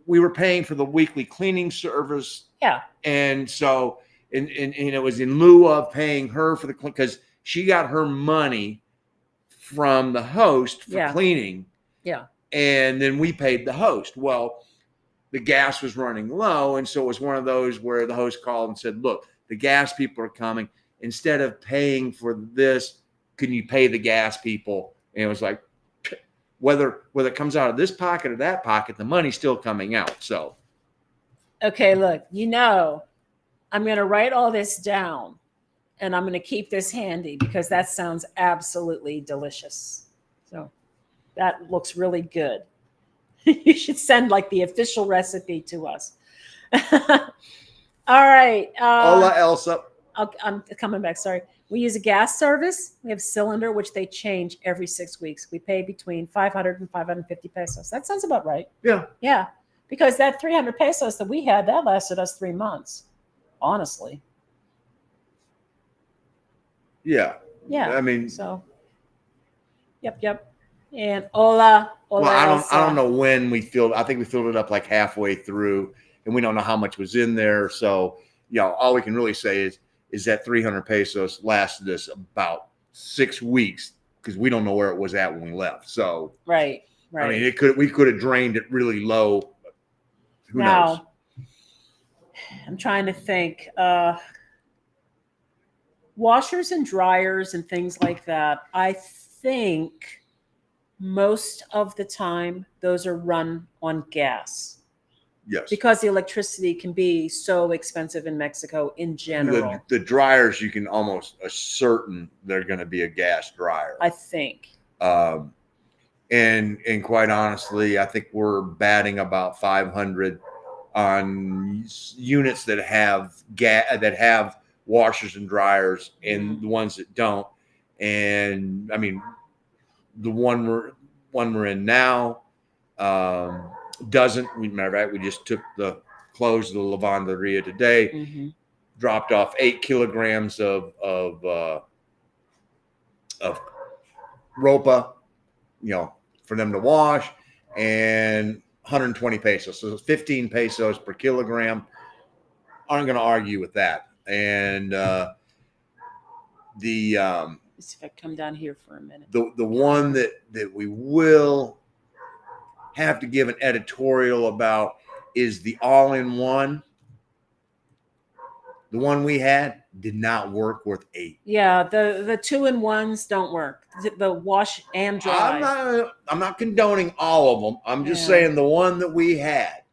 we were paying for the weekly cleaning service. Yeah. And so and it was in lieu of paying her for the because she got her money from the host for Yeah. cleaning. Yeah. And then we paid the host. Well, the gas was running low. And so it was one of those where the host called and said, look, the gas people are coming. Instead of paying for this, can you pay the gas people? And it was like, whether it comes out of this pocket or that pocket, the money's still coming out. So, Okay, look, I'm going to write all this down and I'm going to keep this handy because that sounds absolutely delicious. So that looks really good. You should send like the official recipe to us. All right. Hola, Elsa. I'm coming back. Sorry. We use a gas service. We have cylinder, which they change every 6 weeks. We pay between 500 and 550 pesos. That sounds about right. Yeah. Yeah. Because that 300 pesos that we had, that lasted us 3 months. Honestly. Yeah. Yeah. I mean, so. Yep. And hola. Well, I don't know when we filled. I think we filled it up like halfway through, and we don't know how much was in there. So, all we can really say is that 300 pesos lasted us about 6 weeks because we don't know where it was at when we left. So, right. I mean, we could have drained it really low. Who knows? I'm trying to think. Washers and dryers and things like that. I think most of the time those are run on gas. Yes. Because the electricity can be so expensive in Mexico in general. The dryers, you can almost ascertain they're going to be a gas dryer. I think. And quite honestly, I think we're batting about 500 on units that have washers and dryers, and the ones that don't. And I mean, the one we're in now doesn't. Matter of fact, we just took the clothes to the lavanderia today, dropped off 8 kilograms of ropa, for them to wash, and 120 pesos. So 15 pesos per kilogram. Aren't going to argue with that. And let's see if I come down here for a minute. The one that we will have to give an editorial about is the all-in-one. The one we had did not work worth 8. Yeah, the 2-in-1s don't work. The wash and dry. I'm not condoning all of them. I'm just saying the one that we had.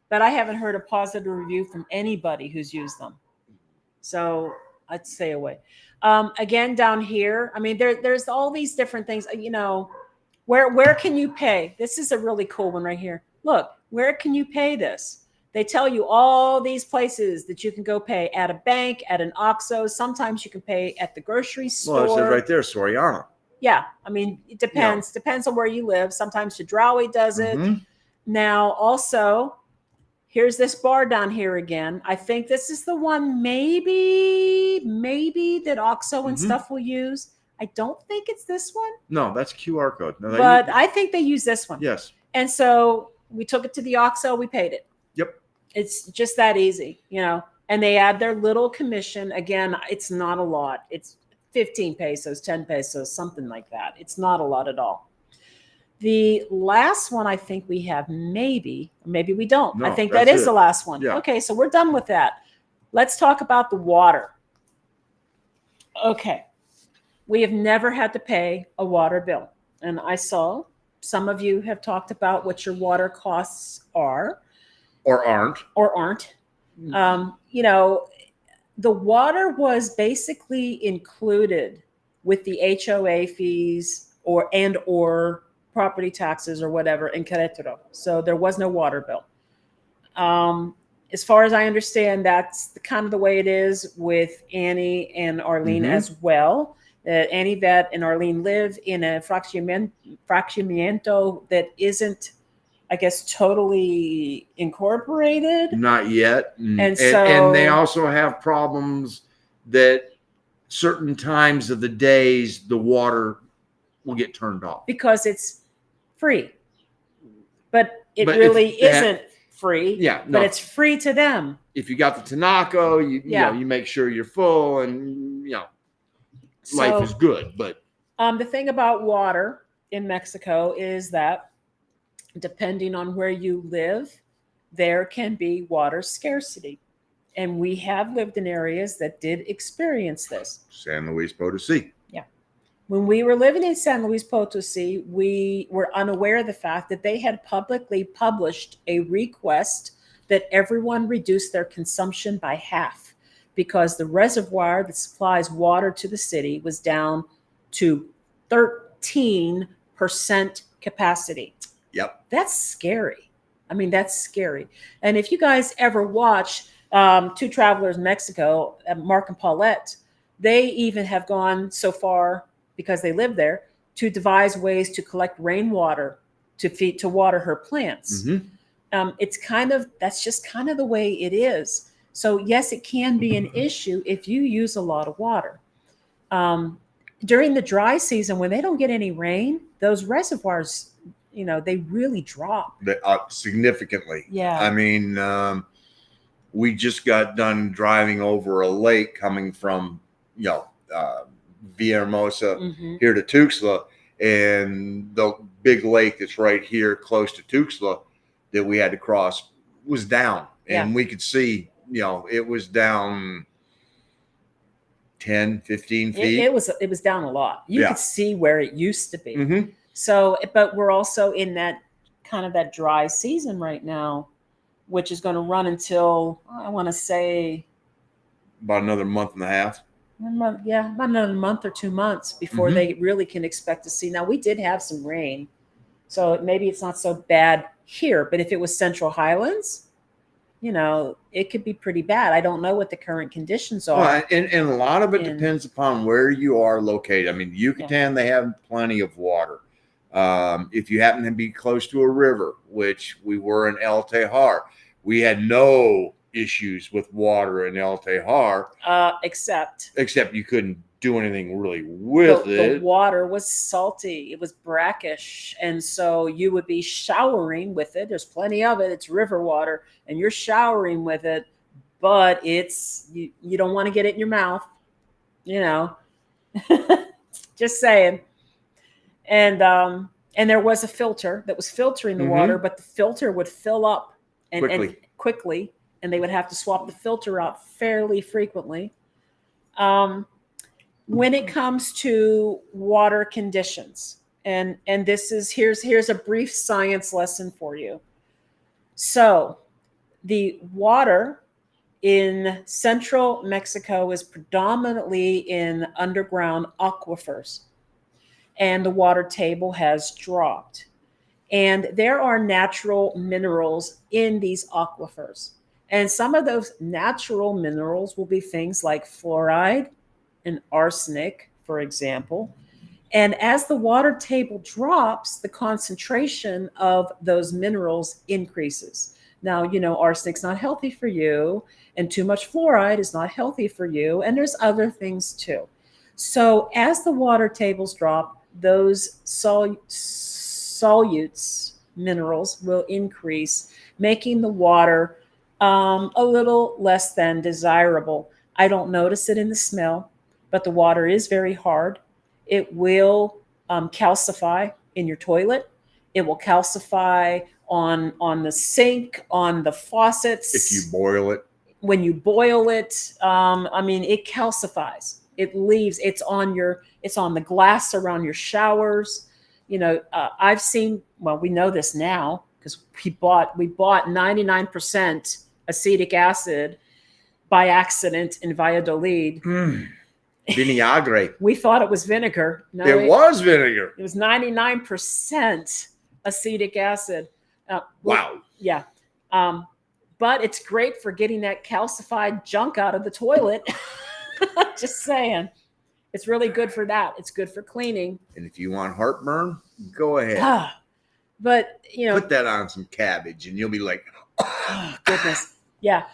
But I haven't heard a positive review from anybody who's used them. So I'd stay away. Again, down here, I mean, there's all these different things, where can you pay? This is a really cool one right here. Look, where can you pay this? They tell you all these places that you can go pay at a bank, at an OXXO. Sometimes you can pay at the grocery store. Well, it says right there, Soriana. Yeah. I mean, it depends. Depends on where you live. Sometimes Chedraui does it. Now, also, here's this bar down here again. I think this is the one maybe that OXXO and stuff will use. I don't think it's this one. No, that's QR code. No, but I think they use this one. Yes. And so we took it to the OXXO. We paid it. Yep. It's just that easy, and they add their little commission. Again, it's not a lot. It's 15 pesos, 10 pesos, something like that. It's not a lot at all. The last one I think we have maybe we don't. No, I think that is the last one. Yeah. Okay, so we're done with that. Let's talk about the water. Okay. We have never had to pay a water bill. And I saw some of you have talked about what your water costs are. Or aren't. The water was basically included with the HOA fees or property taxes or whatever in Querétaro. So there was no water bill. As far as I understand, that's kind of the way it is with Annie and Arlene as well. Annie Vet and Arlene live in a fraccionamiento that isn't, I guess, totally incorporated. Not yet. And they also have problems that certain times of the days the water will get turned off. Because it's free. But it really isn't free. Yeah. No. But it's free to them. If you got the Tinaco, you make sure you're full and life is good. But The thing about water in Mexico is that depending on where you live, there can be water scarcity. And we have lived in areas that did experience this. San Luis Potosí. Yeah. When we were living in San Luis Potosí, we were unaware of the fact that they had publicly published a request that everyone reduce their consumption by half because the reservoir that supplies water to the city was down to 13% capacity. Yep. That's scary. I mean, that's scary. And if you guys ever watch Two Travelers in Mexico, Mark and Paulette, they even have gone so far because they live there to devise ways to collect rainwater to water her plants. It's that's just kind of the way it is. So yes, it can be an issue if you use a lot of water. During the dry season, when they don't get any rain, those reservoirs, they really drop Significantly. Yeah. I mean, we just got done driving over a lake coming from, Villahermosa here to Tuxtla, and the big lake that's right here close to Tuxtla that we had to cross was down, and we could see, it was down 10, 15 feet. It was down a lot. You could see where it used to be. So, but we're also in that kind of that dry season right now, which is going to run until, I want to say, about another month and a half. About another month or 2 months before they really can expect to see. Now, we did have some rain, so maybe it's not so bad here, but if it was Central Highlands, it could be pretty bad. I don't know what the current conditions are. Well, and a lot of it depends upon where you are located. I mean, Yucatan, they have plenty of water. If you happen to be close to a river, which we were in El Tejar, we had no issues with water in El Tejar. Except you couldn't do anything really with it. The water was salty. It was brackish. And so you would be showering with it. There's plenty of it. It's river water. And you're showering with it. But it's, you don't want to get it in your mouth. Just saying. And there was a filter that was filtering the water, but the filter would fill up and quickly, and they would have to swap the filter out fairly frequently. When it comes to water conditions, and here's a brief science lesson for you. So the water in central Mexico is predominantly in underground aquifers, and the water table has dropped. And there are natural minerals in these aquifers. And some of those natural minerals will be things like fluoride and arsenic, for example. And as the water table drops, the concentration of those minerals increases. Now, arsenic's not healthy for you, and too much fluoride is not healthy for you. And there's other things too. So as the water tables drop, those solutes minerals will increase, making the water a little less than desirable. I don't notice it in the smell, but the water is very hard. It will calcify in your toilet. It will calcify on the sink, on the faucets. If you boil it. When you boil it, it calcifies. It leaves. It's on the glass around your showers. I've seen. Well, we know this now because we bought 99% acetic acid by accident in Valladolid. Vinagre. We thought it was vinegar. No, it was vinegar. It was 99% acetic acid. Wow. Yeah. But it's great for getting that calcified junk out of the toilet. Just saying. It's really good for that. It's good for cleaning. And if you want heartburn, go ahead. But, put that on some cabbage and you'll be like, oh, goodness. Yeah.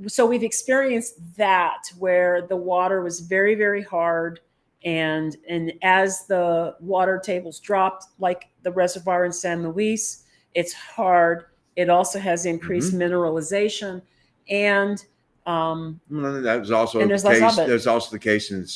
So we've experienced that where the water was very, very hard. And as the water tables dropped, like the reservoir in San Luis, it's hard. It also has increased mineralization. And that was also the case. There's also the case in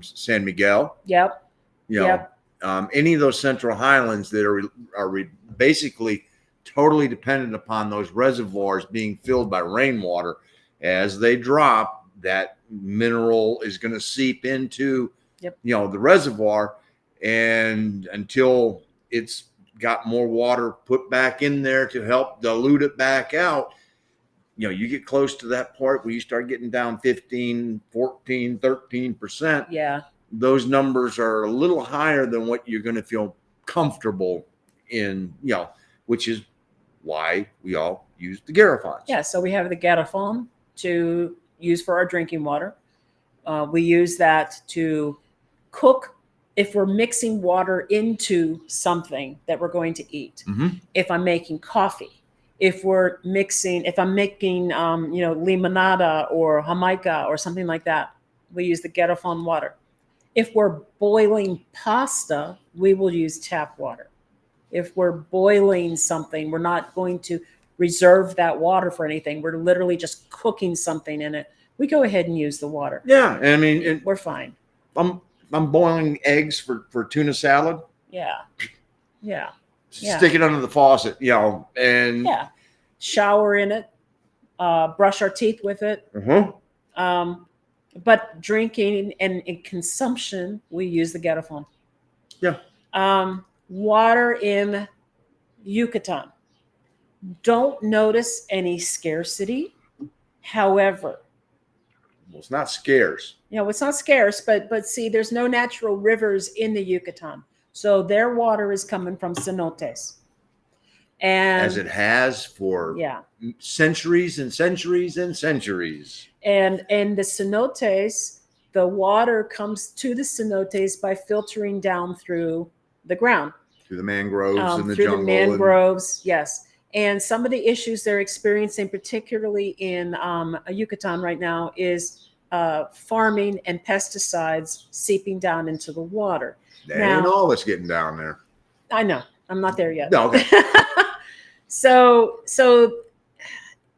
San Miguel. Yep. You know, Yep. any of those central highlands that are basically totally dependent upon those reservoirs being filled by rainwater. As they drop, that mineral is going to seep into Yep. the reservoir, and until it's got more water put back in there to help dilute it back out, you get close to that point where you start getting down 15, 14, 13%. Yeah. Those numbers are a little higher than what you're going to feel comfortable in, which is why we all use the Garafons. Yeah. So we have the Garafon to use for our drinking water. We use that to cook if we're mixing water into something that we're going to eat. Mm-hmm. If I'm making coffee, if I'm making, limonada or jamaica or something like that, we use the Garafon water. If we're boiling pasta, we will use tap water. If we're boiling something, we're not going to reserve that water for anything. We're literally just cooking something in it. We go ahead and use the water. Yeah, I mean, we're fine. I'm boiling eggs for tuna salad. Yeah. Stick it under the faucet, and shower in it, brush our teeth with it. Uh-huh. But drinking and in consumption, we use the Garafon. Yeah. Water in Yucatan. Don't notice any scarcity. However, well, it's not scarce. It's not scarce, but see, there's no natural rivers in the Yucatan. So their water is coming from cenotes. And as it has for centuries and centuries and centuries. And the cenotes, the water comes to the cenotes by filtering down through the ground. Through the mangroves and the through jungle. The mangroves, yes. And some of the issues they're experiencing, particularly in Yucatan right now, is farming and pesticides seeping down into the water. That ain't all that's getting down there. I know. I'm not there yet. No, okay. So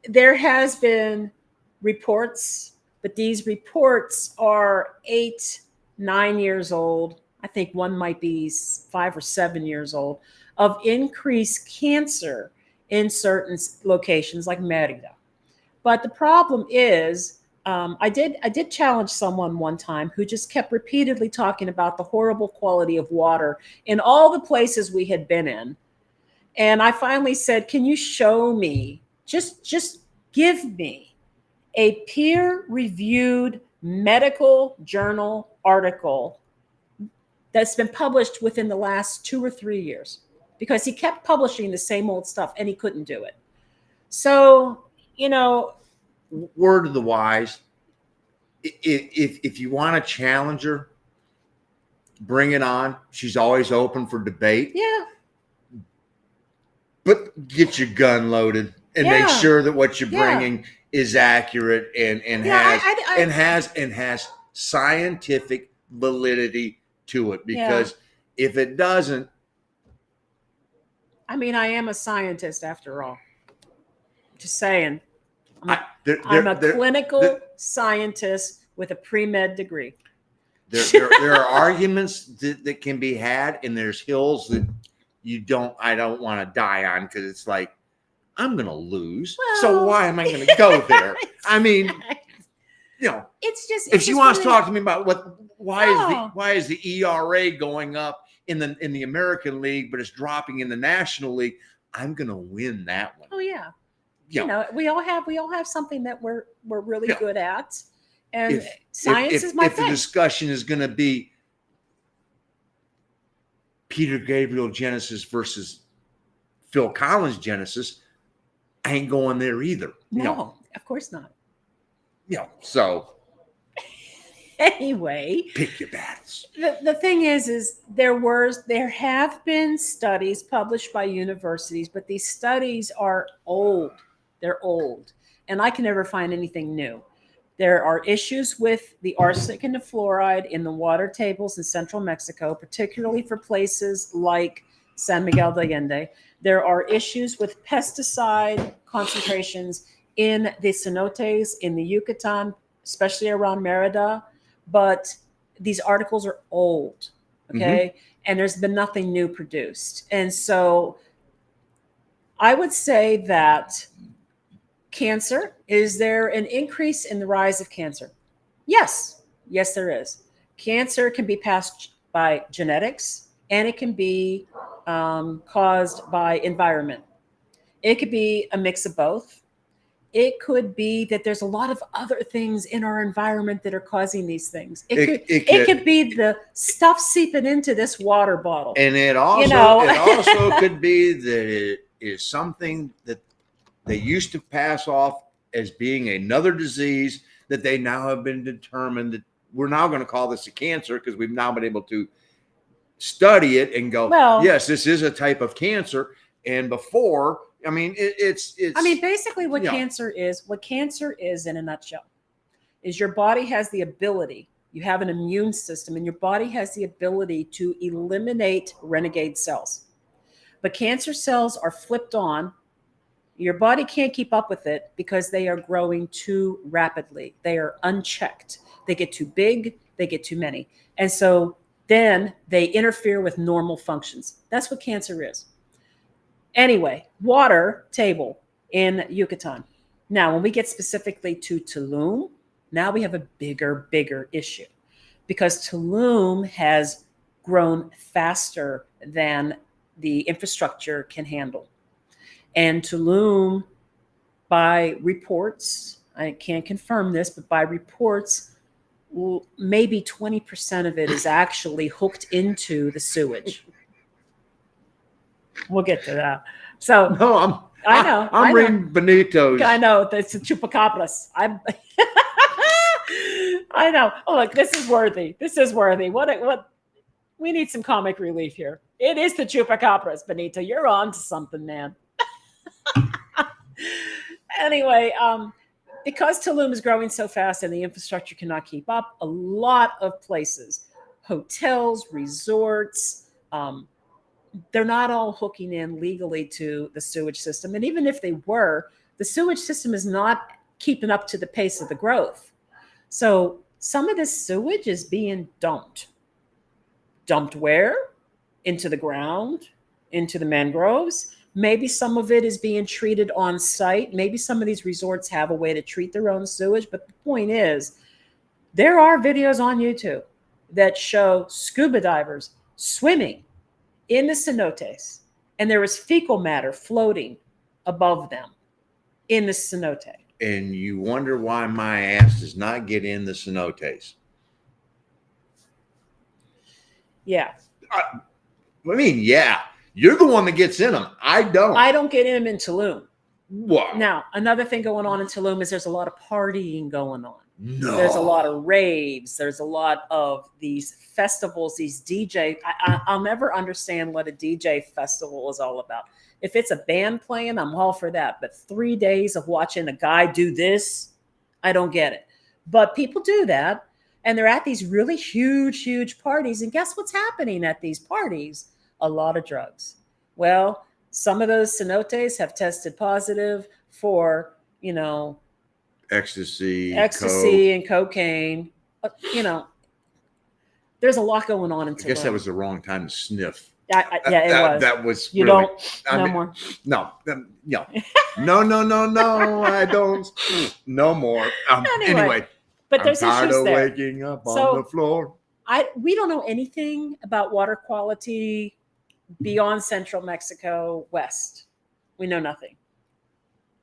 there has been reports, but these reports are 8-9 years old. I think one might be 5 or 7 years old, of increased cancer in certain locations like Merida. But the problem is, I did challenge someone one time who just kept repeatedly talking about the horrible quality of water in all the places we had been in. And I finally said, can you show me, just give me a peer-reviewed medical journal article that's been published within the last 2 or 3 years? Because he kept publishing the same old stuff and he couldn't do it. So, word of the wise, if you want a challenger, bring it on. She's always open for debate. Yeah. But get your gun loaded and make sure that what you're bringing is accurate and has scientific validity to it. Because if it doesn't, I mean, I am a scientist after all. Just saying. I'm a clinical scientist with a pre-med degree. There are arguments that can be had, and there's hills that I don't want to die on, because it's like, I'm going to lose. Well, so why am I going to go there? I mean, it's just, if she wants to talk to me about why is the ERA going up in the American League, but it's dropping in the National League, I'm going to win that one. Oh yeah. We all have something that we're really good at, and science is my thing. If the discussion is going to be Peter Gabriel Genesis versus Phil Collins Genesis, I ain't going there either. No, of course not. So anyway, pick your battles. The thing is there have been studies published by universities, but these studies are old. They're old, and I can never find anything new. There are issues with the arsenic and the fluoride in the water tables in central Mexico, particularly for places like San Miguel de Allende. There are issues with pesticide concentrations in the cenotes, in the Yucatan, especially around Merida. But these articles are old. Okay. And there's been nothing new produced. And so I would say that cancer, is there an increase in the rise of cancer? Yes. Yes, there is. Cancer can be passed by genetics and it can be caused by environment. It could be a mix of both. It could be that there's a lot of other things in our environment that are causing these things. It could be the stuff seeping into this water bottle. And it know. also could be that it is something that they used to pass off as being another disease that they now have been determined that we're now going to call this a cancer because we've now been able to study it and go, Well, yes, this is a type of cancer. And before, I mean, it's. I mean, basically, what Yeah. cancer is in a nutshell, is your body has the ability. You have an immune system, and your body has the ability to eliminate renegade cells. But cancer cells are flipped on. Your body can't keep up with it because they are growing too rapidly. They are unchecked. They get too big. They get too many. And so then they interfere with normal functions. That's what cancer is. Anyway, water table in Yucatan. Now, when we get specifically to Tulum, now we have a bigger issue because Tulum has grown faster than the infrastructure can handle. And Tulum, by reports, I can't confirm this, but by reports, maybe 20% of it is actually hooked into the sewage. We'll get to that. So No, I know. I'm reading Benito's. I know. That's the chupacabras. I know. Oh, look, this is worthy. This is worthy. What? We need some comic relief here. It is the chupacabras, Benito. You're on to something, man. Anyway, because Tulum is growing so fast and the infrastructure cannot keep up, a lot of places, hotels, resorts, they're not all hooking in legally to the sewage system. And even if they were, the sewage system is not keeping up to the pace of the growth. So some of this sewage is being dumped. Dumped where? Into the ground, into the mangroves. Maybe some of it is being treated on site. Maybe some of these resorts have a way to treat their own sewage. But the point is, there are videos on YouTube that show scuba divers swimming in the cenotes, and there is fecal matter floating above them in the cenote. And you wonder why my ass does not get in the cenotes. Yeah. I mean, yeah, you're the one that gets in them. I don't. I don't get in them in Tulum. Wow. Now, another thing going on in Tulum is there's a lot of partying going on. No. There's a lot of raves. There's a lot of these festivals, these DJ. I'll never understand what a DJ festival is all about. If it's a band playing, I'm all for that. But 3 days of watching a guy do this, I don't get it. But people do that. And they're at these really huge parties. And guess what's happening at these parties? A lot of drugs. Well, some of those cenotes have tested positive for, ecstasy, and cocaine. There's a lot going on in Tulum. I guess that was the wrong time to sniff. Yeah, it was. That was You really, don't. More. No. No, I don't. No more. Anyway, but there's I'm tired issues of there. waking up on the floor. We don't know anything about water quality beyond central Mexico west. We know nothing.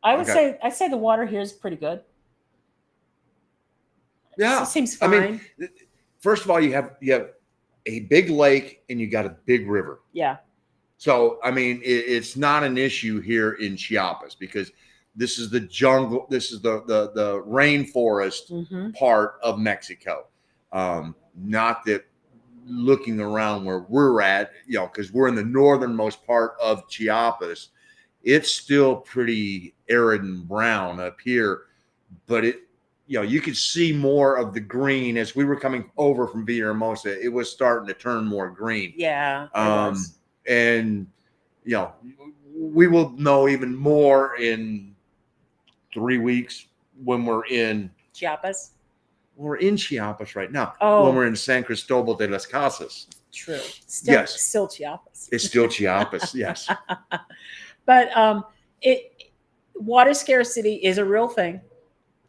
I'd say the water here is pretty good. Yeah, it seems fine. I mean, first of all, you have a big lake and you got a big river. Yeah. So I mean, it's not an issue here in Chiapas because this is the jungle. This is the rainforest part of Mexico. Not that looking around where we're at, because we're in the northernmost part of Chiapas, it's still pretty arid and brown up here, but you could see more of the green as we were coming over from Villahermosa. It was starting to turn more green. Yeah. And we will know even more in 3 weeks when we're in Chiapas. We're in Chiapas right now. Oh. When we're in San Cristobal de las Casas. True. Still, Yes. still Chiapas. It's still Chiapas. Yes. But water scarcity is a real thing.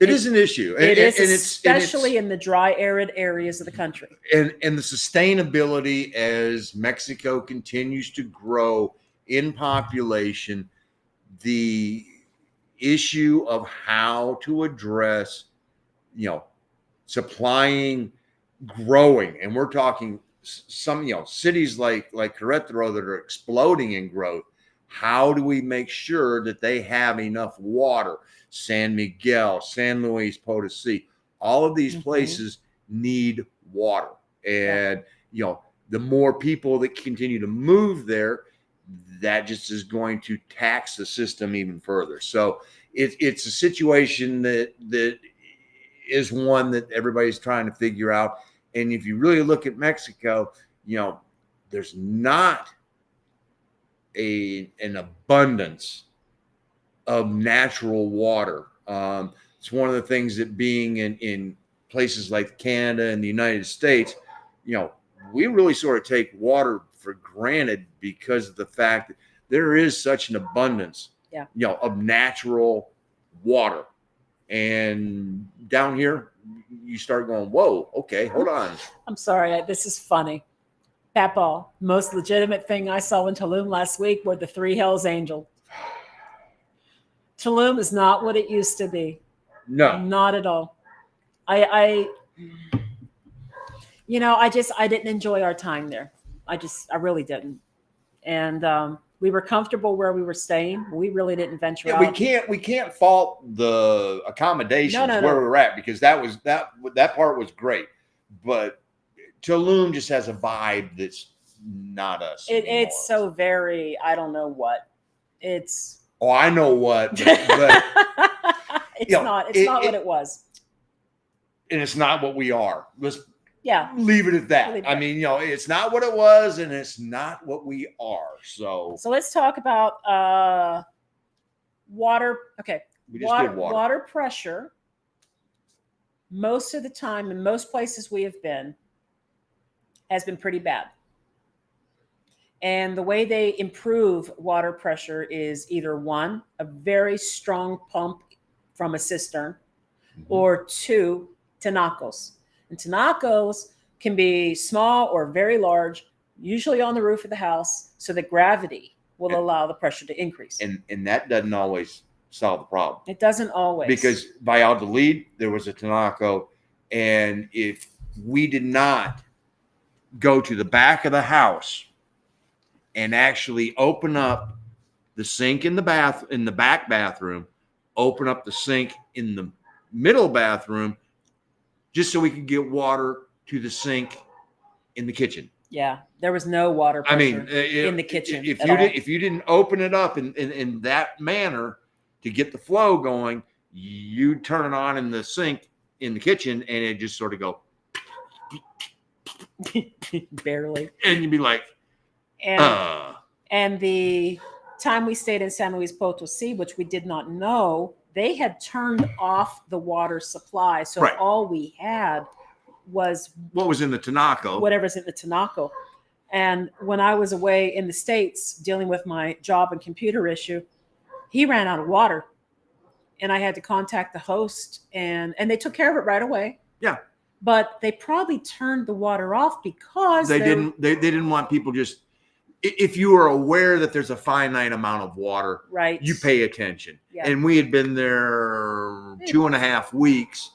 It is an issue. It is, and especially in the dry, arid areas of the country. And the sustainability as Mexico continues to grow in population, the issue of how to address, supplying, growing, and we're talking some, cities like Querétaro that are exploding in growth. How do we make sure that they have enough water? San Miguel, San Luis Potosí, all of these places need water. And, the more people that continue to move there, that just is going to tax the system even further. So it's a situation that is one that everybody's trying to figure out. And if you really look at Mexico, there's not an abundance of natural water. It's one of the things that being in places like Canada and the United States, we really sort of take water for granted because of the fact that there is such an abundance, of natural water. And down here, you start going, whoa, okay, hold on. I'm sorry, this is funny. Papa, most legitimate thing I saw in Tulum last week were the 3 Hells Angels. Tulum is not what it used to be. No, not at all. I didn't enjoy our time there. I really didn't. And we were comfortable where we were staying. We really didn't venture out. We can't fault the accommodations where we were at, because that part was great. But Tulum just has a vibe that's not us. It's so very, I don't know what. It's. Oh, I know what, but it's not what it was. And it's not what we are. Let's leave it at that. I mean, it's not what it was, and it's not what we are. So let's talk about water. Okay. We just did water. Water pressure. Most of the time, in most places we have been, has been pretty bad. And the way they improve water pressure is either 1, a very strong pump from a cistern, or 2, tinacos. And tinacos can be small or very large, usually on the roof of the house, so that gravity will allow the pressure to increase. And that doesn't always solve the problem. It doesn't always. Because by Valladolid, there was a tinaco, and if we did not go to the back of the house and actually open up the sink in the back bathroom, open up the sink in the middle bathroom, just so we could get water to the sink in the kitchen. Yeah, there was no water pressure in the kitchen. If you didn't open it up in that manner to get the flow going, you turn it on in the sink in the kitchen, and it just sort of go barely, and you'd be like, And the time we stayed in San Luis Potosí, which we did not know, they had turned off the water supply. So all we had was what was in the tinaco. Whatever's in the tinaco. And when I was away in the States dealing with my job and computer issue, he ran out of water. And I had to contact the host, and they took care of it right away. Yeah. But they probably turned the water off because they didn't want people just. If you are aware that there's a finite amount of water, right, you pay attention. Yeah. And we had been there 2.5 weeks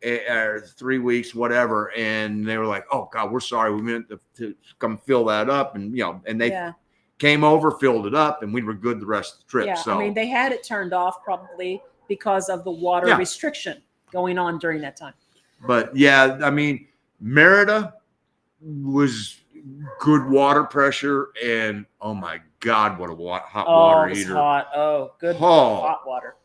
or 3 weeks, whatever. And they were like, "Oh God, we're sorry. We meant to come fill that up." And and they came over, filled it up, and we were good the rest of the trip. Yeah. So I mean, they had it turned off probably because of the water restriction going on during that time. But yeah, I mean, Merida was good water pressure, and oh my God, what a hot water heater! Hot. Oh, good hot water.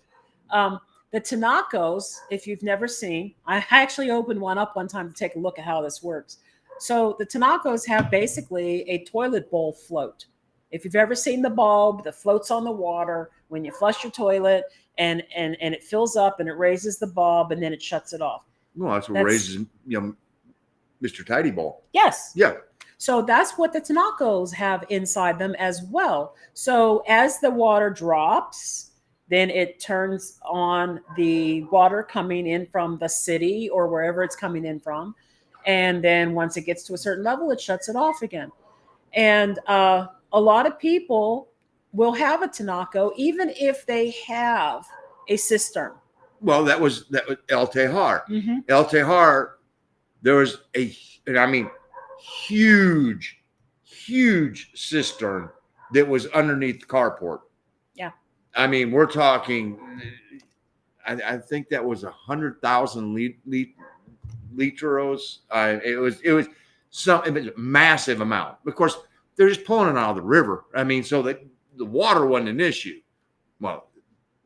The tinacos, if you've never seen, I actually opened one up one time to take a look at how this works. So the tinacos have basically a toilet bowl float. If you've ever seen the bulb that floats on the water when you flush your toilet, and it fills up and it raises the bulb and then it shuts it off. Well, that's what raises Mr. Tidy Bowl. Yes. Yeah. So that's what the Tanakos have inside them as well. So as the water drops, then it turns on the water coming in from the city or wherever it's coming in from. And then once it gets to a certain level, it shuts it off again. And a lot of people will have a Tanako even if they have a cistern. Well, that was El Tehar. Mm-hmm. El Tehar, there was and I mean, huge, huge cistern that was underneath the carport. Yeah. I mean, we're talking. I think that was 100,000 litros. It was a massive amount. Of course, they're just pulling it out of the river. I mean, so that the water wasn't an issue. Well,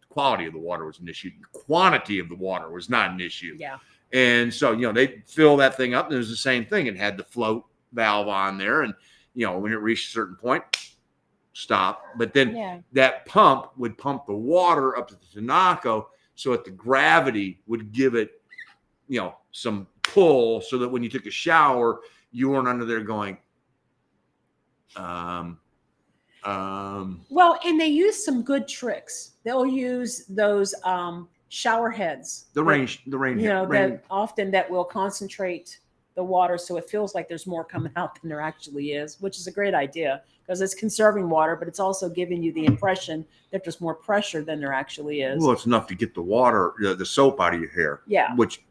the quality of the water was an issue. The quantity of the water was not an issue. Yeah. And so, they fill that thing up. And it was the same thing. It had the float valve on there. And, when it reached a certain point, stop. But then that pump would pump the water up to the Tanako so that the gravity would give it, some pull so that when you took a shower, you weren't under there going, well, and they use some good tricks. They'll use those shower heads. The rain. That often that will concentrate the water so it feels like there's more coming out than there actually is, which is a great idea because it's conserving water, but it's also giving you the impression that there's more pressure than there actually is. Well, it's enough to get the water, the soap out of your hair. Yeah. Which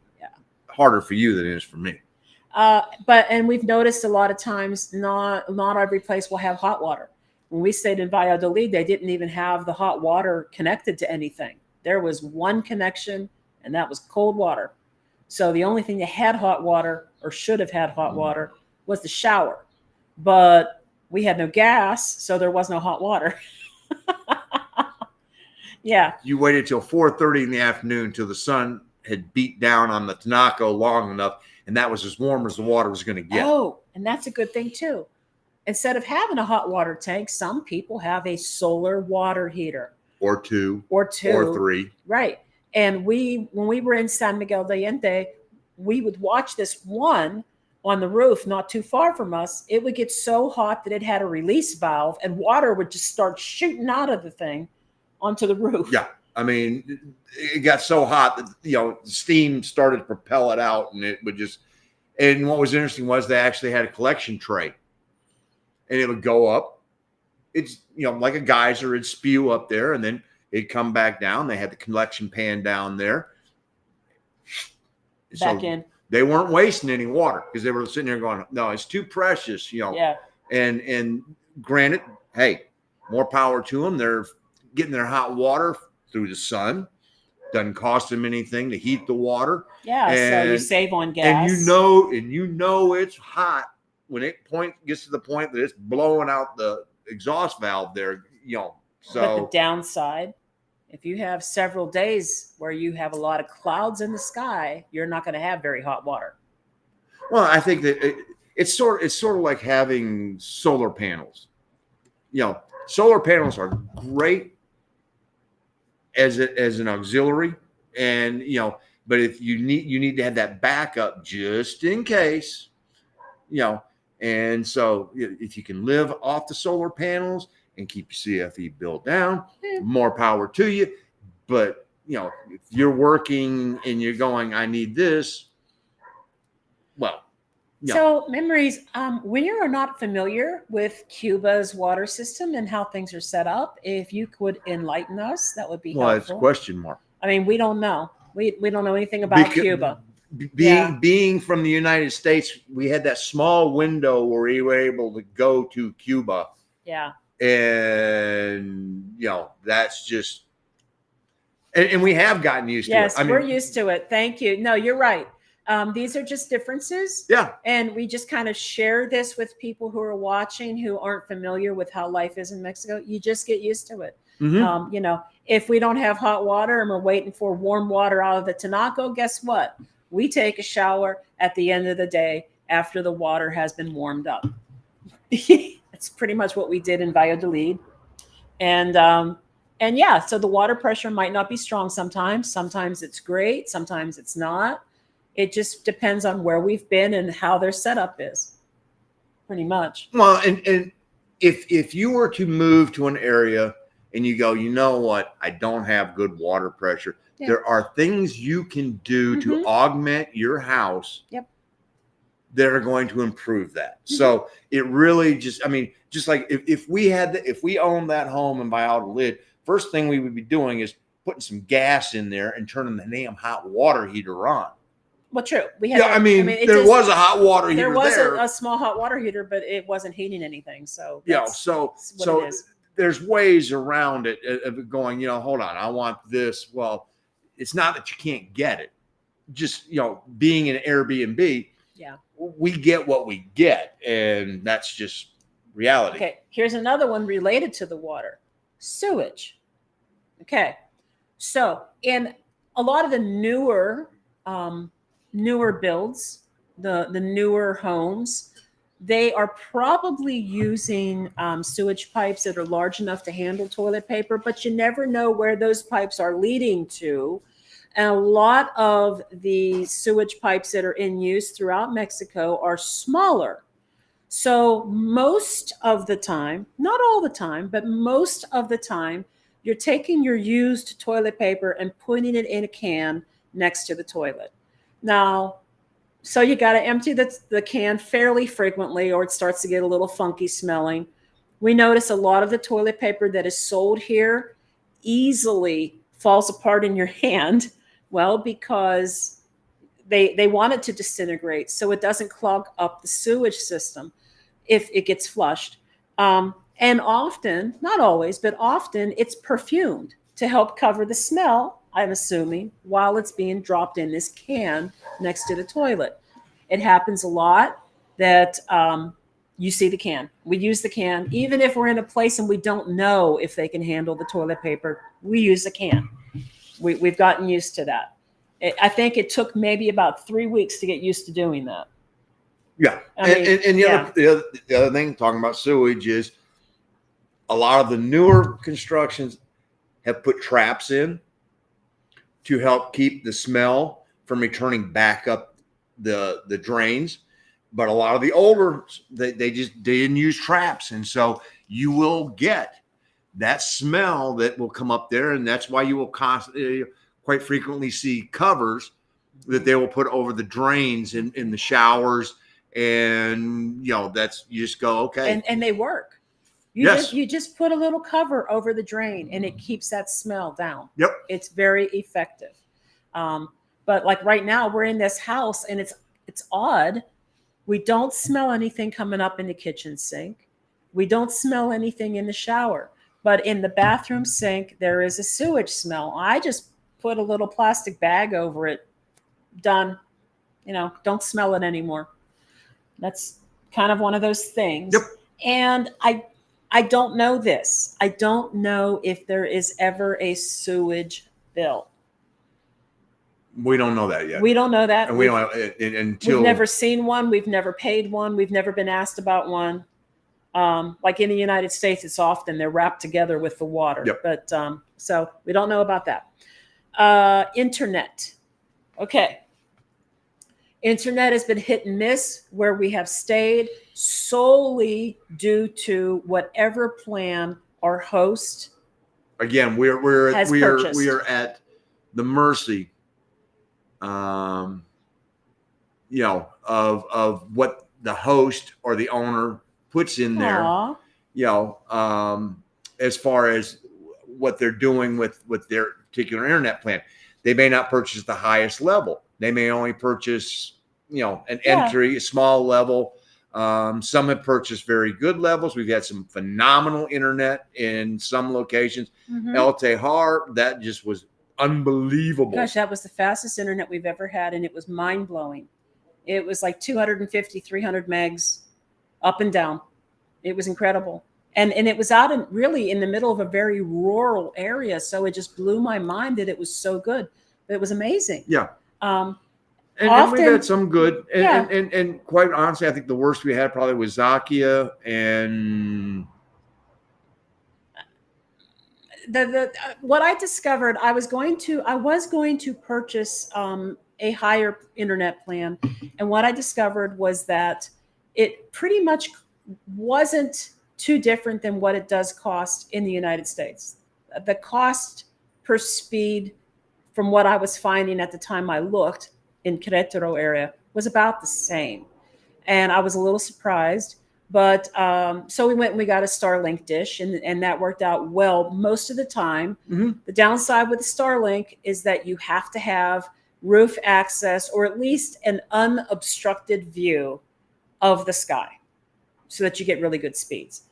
harder for you than it is for me. And we've noticed a lot of times not every place will have hot water. When we stayed in Valladolid, they didn't even have the hot water connected to anything. There was one connection, and that was cold water. So the only thing that had hot water or should have had hot water was the shower. But we had no gas, so there was no hot water. Yeah. You waited till 4:30 in the afternoon till the sun had beat down on the Tanako long enough, and that was as warm as the water was going to get. Oh, and that's a good thing too. Instead of having a hot water tank, some people have a solar water heater. Or two. Or three. Right. And when we were in San Miguel de Allende, we would watch this one on the roof not too far from us. It would get so hot that it had a release valve and water would just start shooting out of the thing onto the roof. Yeah. I mean, it got so hot that, steam started to propel it out, and it would just, and what was interesting was they actually had a collection tray, and it would go up. It's, like a geyser, it'd spew up there, and then it'd come back down. They had the collection pan down there. Back in. They weren't wasting any water because they were sitting there going, no, it's too precious, Yeah. And granted, hey, more power to them. They're getting their hot water through the sun. Doesn't cost them anything to heat the water. Yeah, so you save on gas. And you know it's hot when it gets to the point that it's blowing out the exhaust valve there, So but the downside, if you have several days where you have a lot of clouds in the sky, you're not going to have very hot water. Well, I think that it's sort of like having solar panels. Solar panels are great as an auxiliary, and but if you need to have that backup just in case, and so if you can live off the solar panels and keep your CFE bill down, more power to you. But if you're working and you're going, I need this, well. So memories, when you're not familiar with Cuba's water system and how things are set up, if you could enlighten us, that would be helpful. Well, it's a question mark. I mean, we don't know. We don't know anything about Cuba. Being from the United States, we had that small window where we were able to go to Cuba. Yeah. And, that's just, and we have gotten used to it. Yes, we're used to it. Thank you. No, you're right. These are just differences. Yeah. And we just kind of share this with people who are watching who aren't familiar with how life is in Mexico. You just get used to it. Mm-hmm. If we don't have hot water and we're waiting for warm water out of the Tanako, guess what? We take a shower at the end of the day after the water has been warmed up. It's pretty much what we did in Valladolid. And yeah, so the water pressure might not be strong sometimes. Sometimes it's great. Sometimes it's not. It just depends on where we've been and how their setup is. pretty much. Well, and if you were to move to an area and you go, you know what, I don't have good water pressure. Yeah. There are things you can do to Mhm. augment your house. Yep. That are going to improve that. So it really just, I mean, just like if we owned that home and buy out a lid, first thing we would be doing is putting some gas in there and turning the damn hot water heater on. Well, true. We had. Yeah, I mean there was a hot water heater there was there. A small hot water heater, but it wasn't heating anything. So Yeah, so there's ways around it of going, hold on, I want this. Well, it's not that you can't get it. Just, being an Airbnb, yeah, we get what we get, and that's just reality. Okay, here's another one related to the water: sewage. Okay, so in a lot of the newer builds, the newer homes, they are probably using sewage pipes that are large enough to handle toilet paper, but you never know where those pipes are leading to. And a lot of the sewage pipes that are in use throughout Mexico are smaller. So most of the time, not all the time, but most of the time, you're taking your used toilet paper and putting it in a can next to the toilet. Now, so you got to empty the can fairly frequently, or it starts to get a little funky smelling. We notice a lot of the toilet paper that is sold here easily falls apart in your hand. Well, because they want it to disintegrate so it doesn't clog up the sewage system if it gets flushed. And often, not always, but often it's perfumed to help cover the smell, I'm assuming, while it's being dropped in this can next to the toilet. It happens a lot that you see the can. We use the can. Even if we're in a place and we don't know if they can handle the toilet paper, we use the can. We've gotten used to that. I think it took maybe about 3 weeks to get used to doing that. Yeah. And the other thing, talking about sewage, is a lot of the newer constructions have put traps in to help keep the smell from returning back up the drains. But a lot of the older, they didn't use traps. And so you will get that smell that will come up there. And that's why you will quite frequently see covers that they will put over the drains in the showers. And, that's, you just go, okay. And they work. You just put a little cover over the drain and it keeps that smell down. Yep. It's very effective. But like right now we're in this house and it's odd. We don't smell anything coming up in the kitchen sink. We don't smell anything in the shower. But in the bathroom sink, there is a sewage smell. I just put a little plastic bag over it. Done. Don't smell it anymore. That's kind of one of those things. Yep. And I don't know this. I don't know if there is ever a sewage bill. We don't know that yet. We don't know that. And we don't until we've never seen one. We've never paid one. We've never been asked about one. Like in the United States, it's often they're wrapped together with the water. Yep. But so we don't know about that. Internet. Okay. Internet has been hit and miss where we have stayed solely due to whatever plan our host. Again, we are at the mercy, of what the host or the owner puts in there. Aww. As far as what they're doing with their particular internet plan. They may not purchase the highest level. They may only purchase, an entry, a small level. Some have purchased very good levels. We've had some phenomenal internet in some locations. Mm-hmm. El Tejar, that just was unbelievable. Gosh, that was the fastest internet we've ever had, and it was mind-blowing. It was like 250, 300 megs up and down. It was incredible. And it was out in the middle of a very rural area, so it just blew my mind that it was so good. It was amazing. Yeah. And we've had some good, and quite honestly, I think the worst we had probably was Zakia and what I discovered. I was going to purchase a higher internet plan, and what I discovered was that it pretty much wasn't too different than what it does cost in the United States. The cost per speed, from what I was finding at the time I looked in Querétaro area, was about the same. And I was a little surprised. But so we went and we got a Starlink dish, and that worked out well most of the time. Mm-hmm. The downside with the Starlink is that you have to have roof access or at least an unobstructed view of the sky so that you get really good speeds.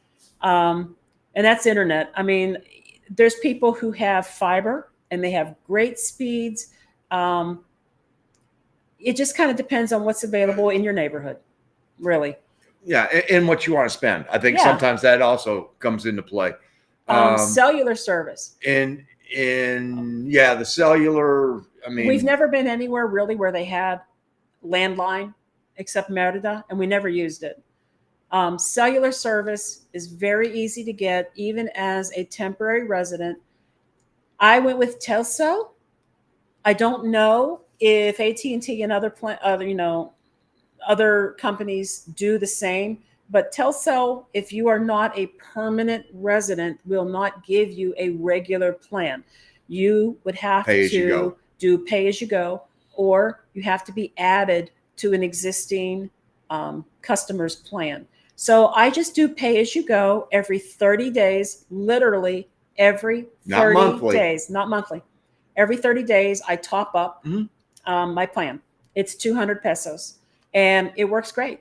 And that's internet. I mean, there's people who have fiber and they have great speeds. It just kind of depends on what's available in your neighborhood, really. Yeah, and what you want to spend. I think Yeah. sometimes that also comes into play. Cellular service. And yeah, the cellular. I mean, We've never been anywhere really where they had landline except Merida, and we never used it. Cellular service is very easy to get, even as a temporary resident. I went with Telcel. I don't know if AT&T and other companies do the same, but Telcel, if you are not a permanent resident, will not give you a regular plan. You would have to do pay as you go, or you have to be added to an existing customer's plan. So I just do pay as you go every 30 days, literally every 30 days, not monthly. Every 30 days, I top up my plan. It's 200 pesos and it works great.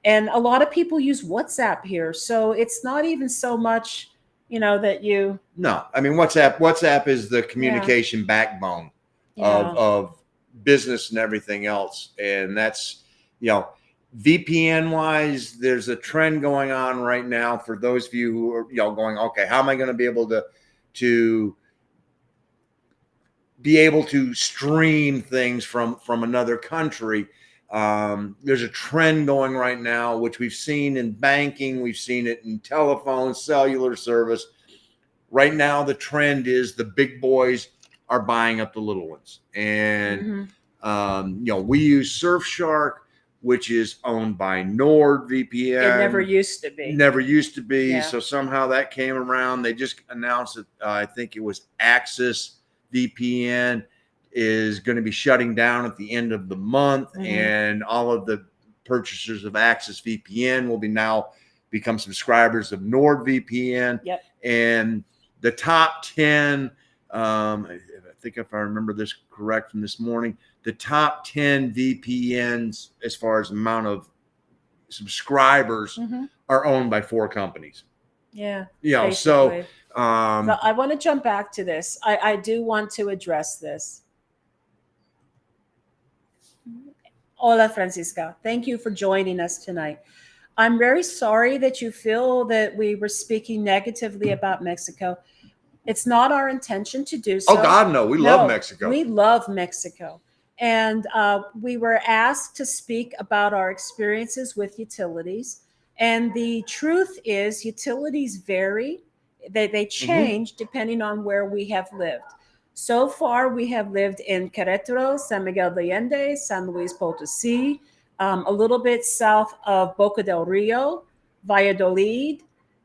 And a lot of people use WhatsApp here. So it's not even so much, that you. No, I mean, WhatsApp is the communication backbone of business and everything else. And that's, VPN wise, there's a trend going on right now for those of you who are, going, okay, how am I going to be able to stream things from another country? There's a trend going right now, which we've seen in banking, we've seen it in telephone, cellular service. Right now, the trend is the big boys are buying up the little ones, and we use Surfshark, which is owned by NordVPN. It never used to be. Never used to be. Yeah. So somehow that came around. They just announced that I think it was Axis VPN is going to be shutting down at the end of the month, and all of the purchasers of Axis VPN will now become subscribers of NordVPN. Yep. And the top 10, I think if I remember this correct from this morning, the top 10 VPNs as far as amount of subscribers are owned by 4 companies. Yeah. So I want to jump back to this. I do want to address this. Hola, Francisca. Thank you for joining us tonight. I'm very sorry that you feel that we were speaking negatively about Mexico. It's not our intention to do so. Oh, God, no. We love Mexico. We love Mexico. And we were asked to speak about our experiences with utilities. And the truth is, utilities vary. They change depending on where we have lived. So far, we have lived in Querétaro, San Miguel de Allende, San Luis Potosí, a little bit south of Boca del Rio, Valladolid,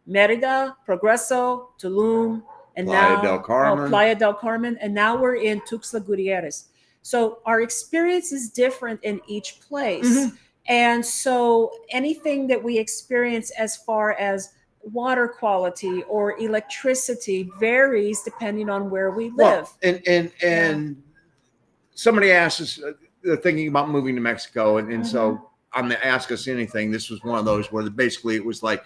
Mérida, Progreso, Tulum, and Playa del Carmen. And now we're in Tuxtla Gutierrez. So our experience is different in each place. And so anything that we experience as far as water quality or electricity varies depending on where we live. Well, and somebody asked us, they're thinking about moving to Mexico. And so on the Ask Us Anything, this was one of those where basically it was like,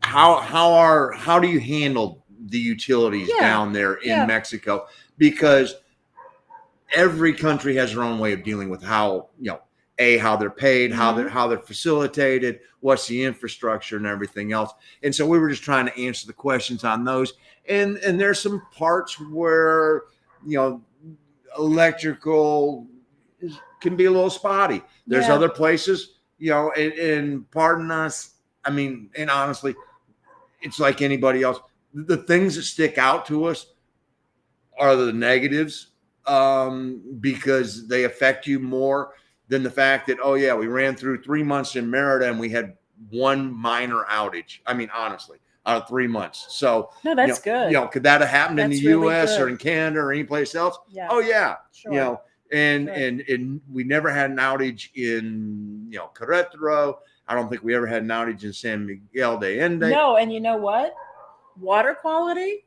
how do you handle the utilities down there in Mexico? Because every country has their own way of dealing with how they're paid, how they're facilitated, what's the infrastructure and everything else. And so we were just trying to answer the questions on those. And there's some parts where, electrical can be a little spotty. There's other places, and pardon us. I mean, and honestly, it's like anybody else. The things that stick out to us are the negatives, because they affect you more. than the fact that, oh yeah, we ran through 3 months in Merida and we had one minor outage. I mean, honestly, out of 3 months. So No, that's good. could that have happened in the That's really U.S. or good. in Canada or any place else? Yeah. Oh yeah, Sure. and Sure. and we never had an outage in Querétaro. I don't think we ever had an outage in San Miguel de Allende. No, and you know what? Water quality,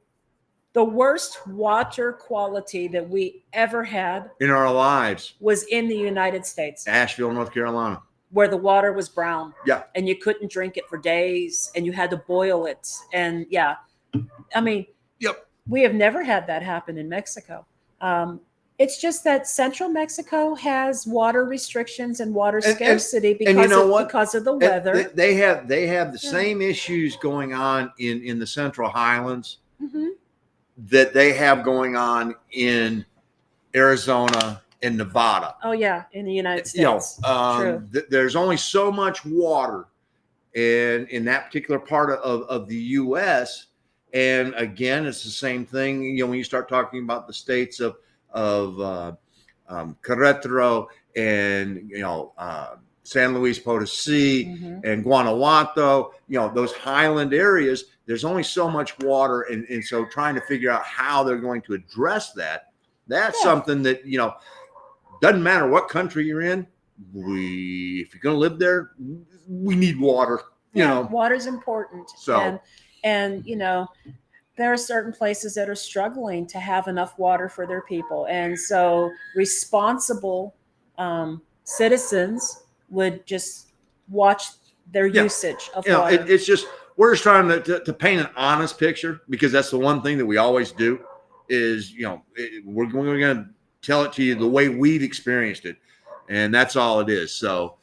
the worst water quality that we ever had in our lives was in the United States, Asheville, North Carolina, where the water was brown. Yeah. And you couldn't drink it for days and you had to boil it. And yeah, I mean, Yep. we have never had that happen in Mexico. It's just that Central Mexico has water restrictions and water scarcity because, you know what? because of the weather. They have the same issues going on in the Central Highlands that they have going on in Arizona and Nevada. Oh yeah, in the United States. True. There's only so much water in that particular part of the U.S. And again, it's the same thing. When you start talking about the states of Querétaro and San Luis Potosí and Guanajuato, those highland areas, there's only so much water, and so trying to figure out how they're going to address that's something that doesn't matter what country you're in. If you're going to live there, we need water. Water's important. So and there are certain places that are struggling to have enough water for their people. And so responsible citizens would just watch their usage of water. It's just, we're just trying to paint an honest picture, because that's the one thing that we always do is, we're going to tell it to you the way we've experienced it. And that's all it is. So,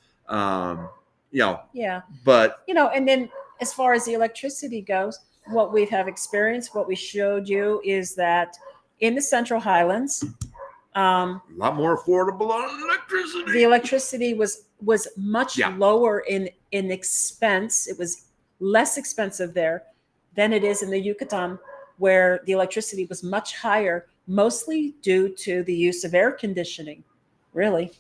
yeah. But, and then as far as the electricity goes, what we have experienced, what we showed you is that in the Central Highlands, a lot more affordable on electricity. The electricity was much lower in expense. It was less expensive there than it is in the Yucatan, where the electricity was much higher, mostly due to the use of air conditioning, really,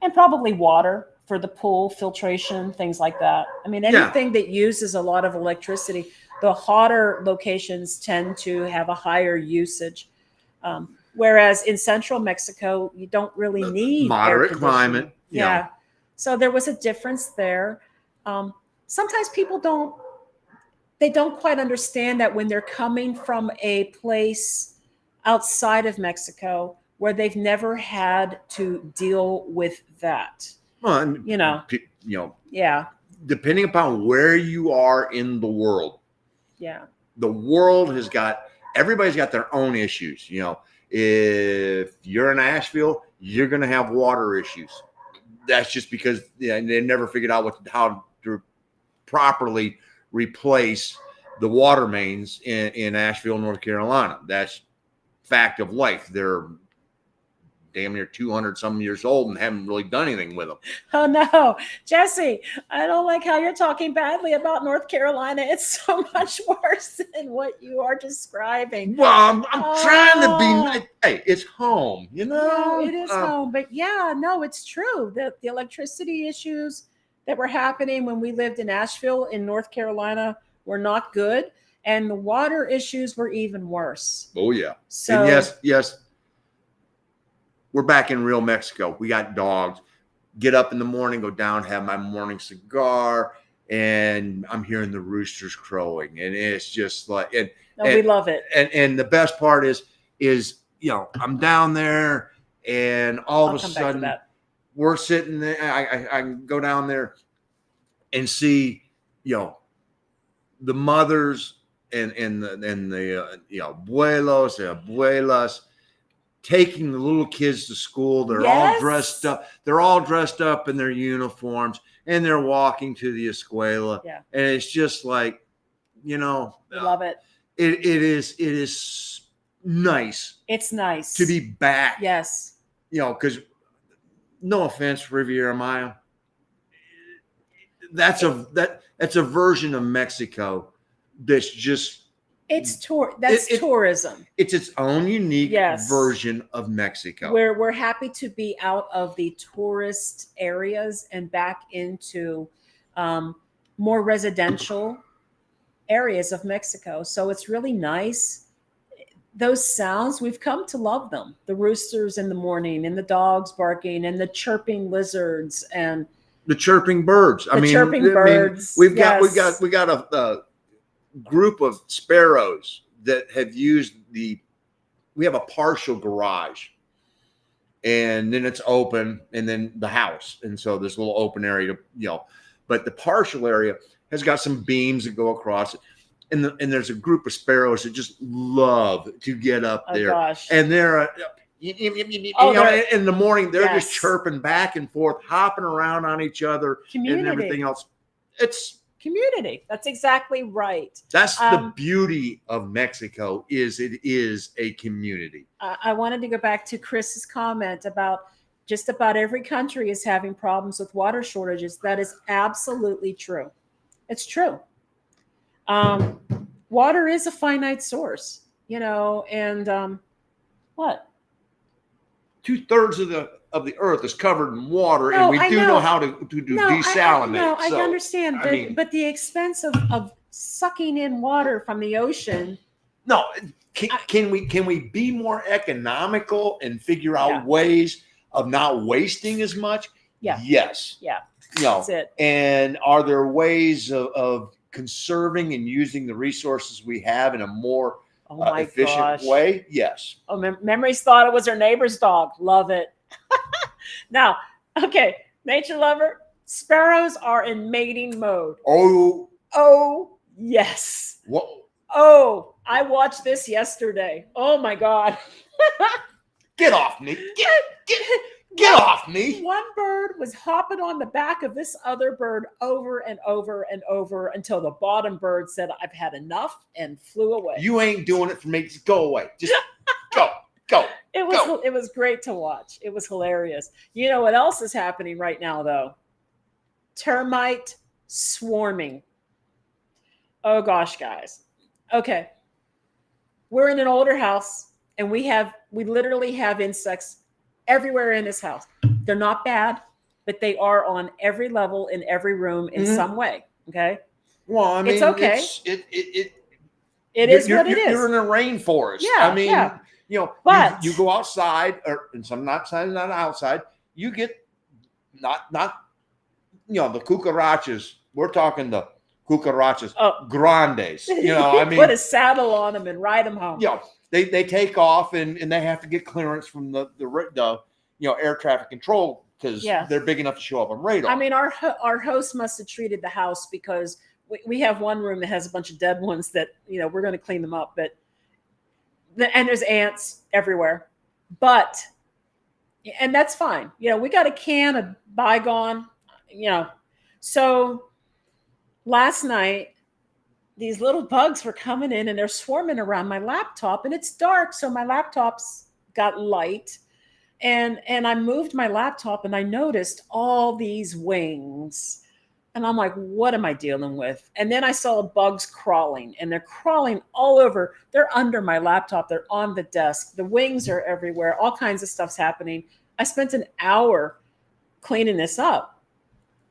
and probably water for the pool, filtration, things like that. I mean, anything that uses a lot of electricity, the hotter locations tend to have a higher usage. Whereas in Central Mexico, you don't really need moderate climate. Yeah. So there was a difference there. Sometimes people don't quite understand that when they're coming from a place outside of Mexico where they've never had to deal with that. Well, depending upon where you are in the world. Yeah. The world everybody's got their own issues. If you're in Asheville, you're going to have water issues. That's just because they never figured out how to properly replace the water mains in Asheville, North Carolina. That's fact of life. They're damn near 200 some years old and haven't really done anything with them. Oh no, Jesse, I don't like how you're talking badly about North Carolina. It's so much worse than what you are describing. Well, I'm trying to be nice. Hey, it's home, No, it is home. But it's true. The electricity issues that were happening when we lived in Asheville in North Carolina were not good. And the water issues were even worse. Oh yeah. So and yes. We're back in real Mexico. We got dogs. Get up in the morning, go down, have my morning cigar, and I'm hearing the roosters crowing, and it's just like, we love it. And the best part is I'm down there, and all of a sudden we're sitting there. I can go down there and see the mothers and the abuelos and abuelas taking the little kids to school. They're all dressed up. They're all dressed up in their uniforms, and they're walking to the escuela. Yeah. And it's just like, we love it. It is nice. It's nice to be back. Yes. Because no offense, Riviera Maya, that's a version of Mexico that's just It's that's tourism. It's its own unique Yes. version of Mexico. We're happy to be out of the tourist areas and back into more residential areas of Mexico. So it's really nice. Those sounds, we've come to love them. The roosters in the morning and the dogs barking and the chirping lizards and the chirping birds. the chirping birds. We've got Yes. a group of sparrows that have used we have a partial garage, and then it's open, and then the house, and so there's a little open area to, but the partial area has got some beams that go across it, and there's a group of sparrows that just love to get up there, gosh. and they're in the morning they're Yes. just chirping back and forth, hopping around on each other Community. and everything else. It's Community. That's exactly right. That's the beauty of Mexico. It is a community. I wanted to go back to Chris's comment about just about every country is having problems with water shortages. That is absolutely true. It's true. Water is a finite source, and what? 2/3 of the earth is covered in water, No, and we I do know. know how to desalinate. No, I So, understand, I mean- but the expense of sucking in water from the ocean. No, can we be more economical and figure out Yeah. ways of not wasting as much? Yeah. Yes. Yeah, that's it. And are there ways of conserving and using the resources we have in a more Oh my efficient gosh. way? Yes. Oh, Memories thought it was her neighbor's dog. Love it. Now, okay, nature lover, sparrows are in mating mode. Oh, yes. What? Oh, I watched this yesterday. Oh my God. Get off me. Get off me. One bird was hopping on the back of this other bird over and over and over until the bottom bird said, I've had enough, and flew away. You ain't doing it for me. Just go away. Just go. It was great to watch. It was hilarious. You know what else is happening right now, though? Termite swarming. Oh gosh, guys. Okay. We're in an older house, and we literally have insects everywhere in this house. They're not bad, but they are on every level in every room in some way. Okay. Well, I mean, It's okay. It is what it is. You're in a rainforest. Yeah, I mean, yeah. you go outside, and sometimes not outside. You get not the cucarachas. We're talking the cucarachas grandes. I mean, put a saddle on them and ride them home. They take off and they have to get clearance from the air traffic control because they're big enough to show up on radar. I mean, our host must have treated the house because we have one room that has a bunch of dead ones that we're going to clean them up, and there's ants everywhere, and that's fine. We got a can of bygone, So last night, these little bugs were coming in and they're swarming around my laptop, and it's dark, so my laptop's got light, and I moved my laptop and I noticed all these wings, and I'm like, what am I dealing with? And then I saw bugs crawling, and they're crawling all over. They're under my laptop. They're on the desk. The wings are everywhere. All kinds of stuff's happening. I spent an hour cleaning this up.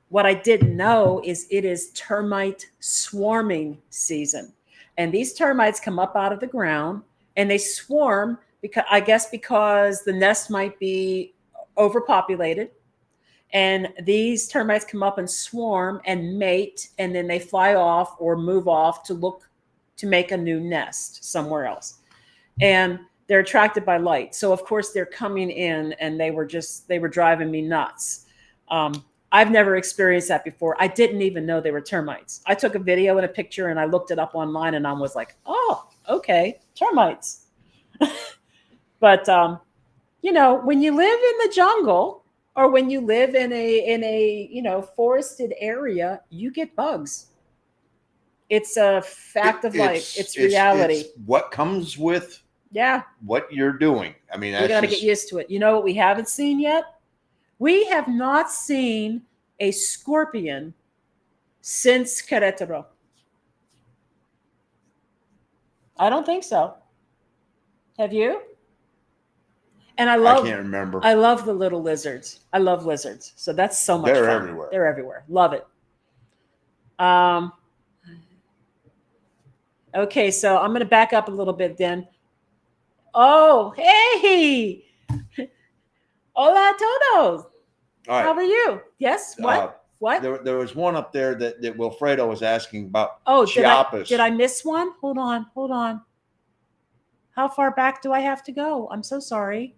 What I didn't know is it is termite swarming season. And these termites come up out of the ground and they swarm because the nest might be overpopulated. And these termites come up and swarm and mate, and then they fly off or move off to make a new nest somewhere else. And they're attracted by light. So of course they're coming in, and they were driving me nuts. I've never experienced that before. I didn't even know they were termites. I took a video and a picture and I looked it up online, and I was like, oh, okay, termites. But, when you live in the jungle or when you live in a forested area, you get bugs. It's a fact of life. It's reality. It's what comes with what you're doing. I mean, we got to get used to it. You know what we haven't seen yet? We have not seen a scorpion since Querétaro. I don't think so. Have you? And I can't remember. I love the little lizards. I love lizards. So that's so much They're fun. everywhere. They're everywhere. Love it. Okay, so I'm going to back up a little bit then. Oh, hey. Hola todos. All right. How are you? Yes. What? What? There was one up there that Wilfredo was asking about. Oh, Chiapas. did I miss one? Hold on. How far back do I have to go? I'm so sorry.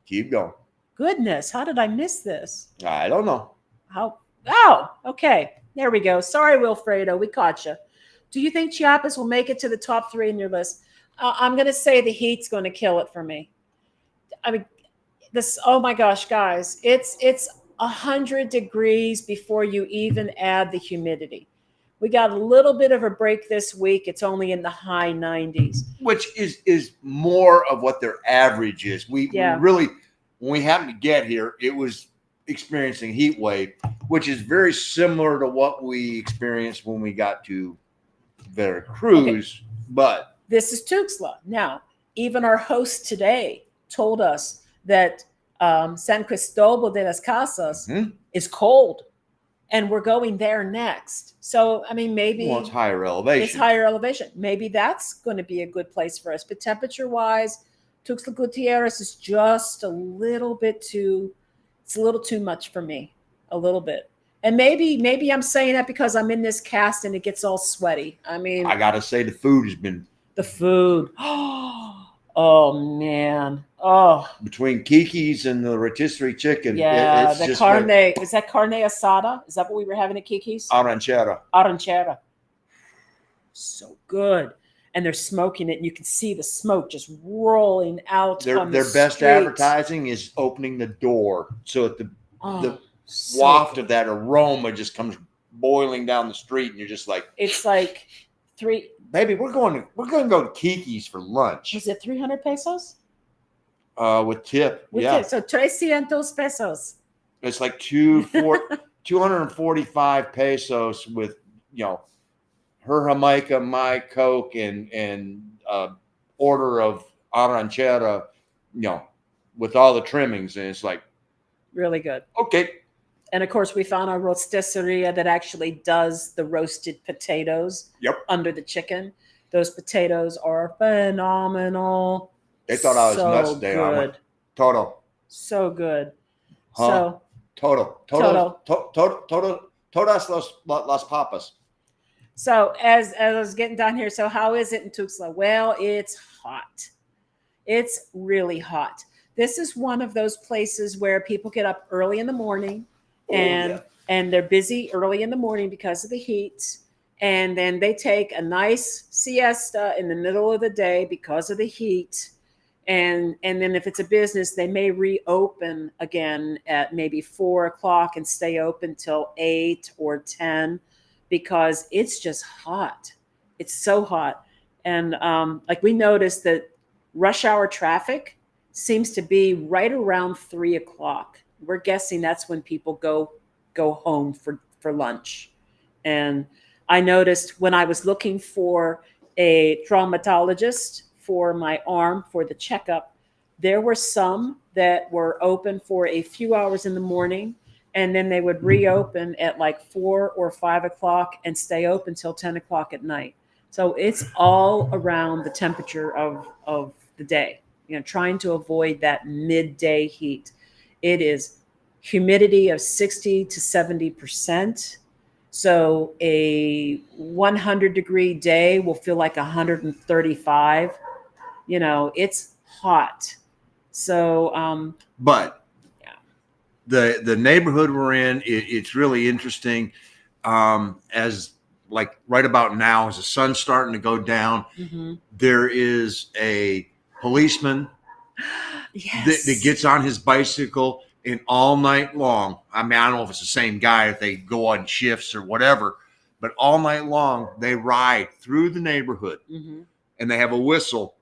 Keep going. Goodness, how did I miss this? I don't know. How? Oh, okay. There we go. Sorry, Wilfredo. We caught you. Do you think Chiapas will make it to the top 3 in your list? I'm going to say the heat's going to kill it for me. I mean, this. Oh my gosh, guys! It's 100 degrees before you even add the humidity. We got a little bit of a break this week. It's only in the high 90s, which is more of what their average is. We really, when we happened to get here, it was experiencing heat wave, which is very similar to what we experienced when we got to Veracruz. Okay. But this is Tuxtla. Now, even our host today told us that San Cristobal de las Casas is cold, and we're going there next. So, I mean, maybe it's higher elevation. It's higher elevation. Maybe that's going to be a good place for us. But temperature-wise, Tuxtla Gutierrez is just a little bit too. It's a little too much for me. A little bit. And maybe I'm saying that because I'm in this cast and it gets all sweaty. I mean, I gotta say the food has been the food. Oh man. Oh. Between Kiki's and the rotisserie chicken. Yeah, the carne. Is that carne asada? Is that what we were having at Kiki's? Arranchera. So good. And they're smoking it, and you can see the smoke just rolling out. Their best advertising is opening the door so that the waft of that aroma just comes boiling down the street, and you're just like, it's like baby, we're going to go to Kiki's for lunch. Was it 300 pesos? With tip. Tip. So 300 pesos. It's like 245 pesos with, her Jamaica, my Coke, and order of arranchera, with all the trimmings, and it's like really good. Okay. And of course, we found our rosticeria that actually does the roasted potatoes under the chicken. Those potatoes are phenomenal. They thought I was nuts today. Good. Toto. So good. Huh? Todas las papas. So as I was getting down here, so how is it in Tuxtla? Well, it's hot. It's really hot. This is one of those places where people get up early in the morning and they're busy early in the morning because of the heat. And then they take a nice siesta in the middle of the day because of the heat. And then if it's a business, they may reopen again at maybe 4 o'clock and stay open till 8 or 10 because it's just hot. It's so hot. And like we noticed that rush hour traffic seems to be right around 3 o'clock. We're guessing that's when people go home for lunch. And I noticed when I was looking for a traumatologist for my arm for the checkup, there were some that were open for a few hours in the morning, and then they would reopen at like 4 or 5 o'clock and stay open till 10 o'clock at night. So it's all around the temperature of the day, trying to avoid that midday heat. It is humidity of 60 to 70%. So a 100-degree day will feel like 135. It's hot. So, but the neighborhood we're in, it's really interesting. As like right about now, as the sun's starting to go down, there is a policeman that gets on his bicycle and all night long. I mean, I don't know if it's the same guy, if they go on shifts or whatever, but all night long they ride through the neighborhood and they have a whistle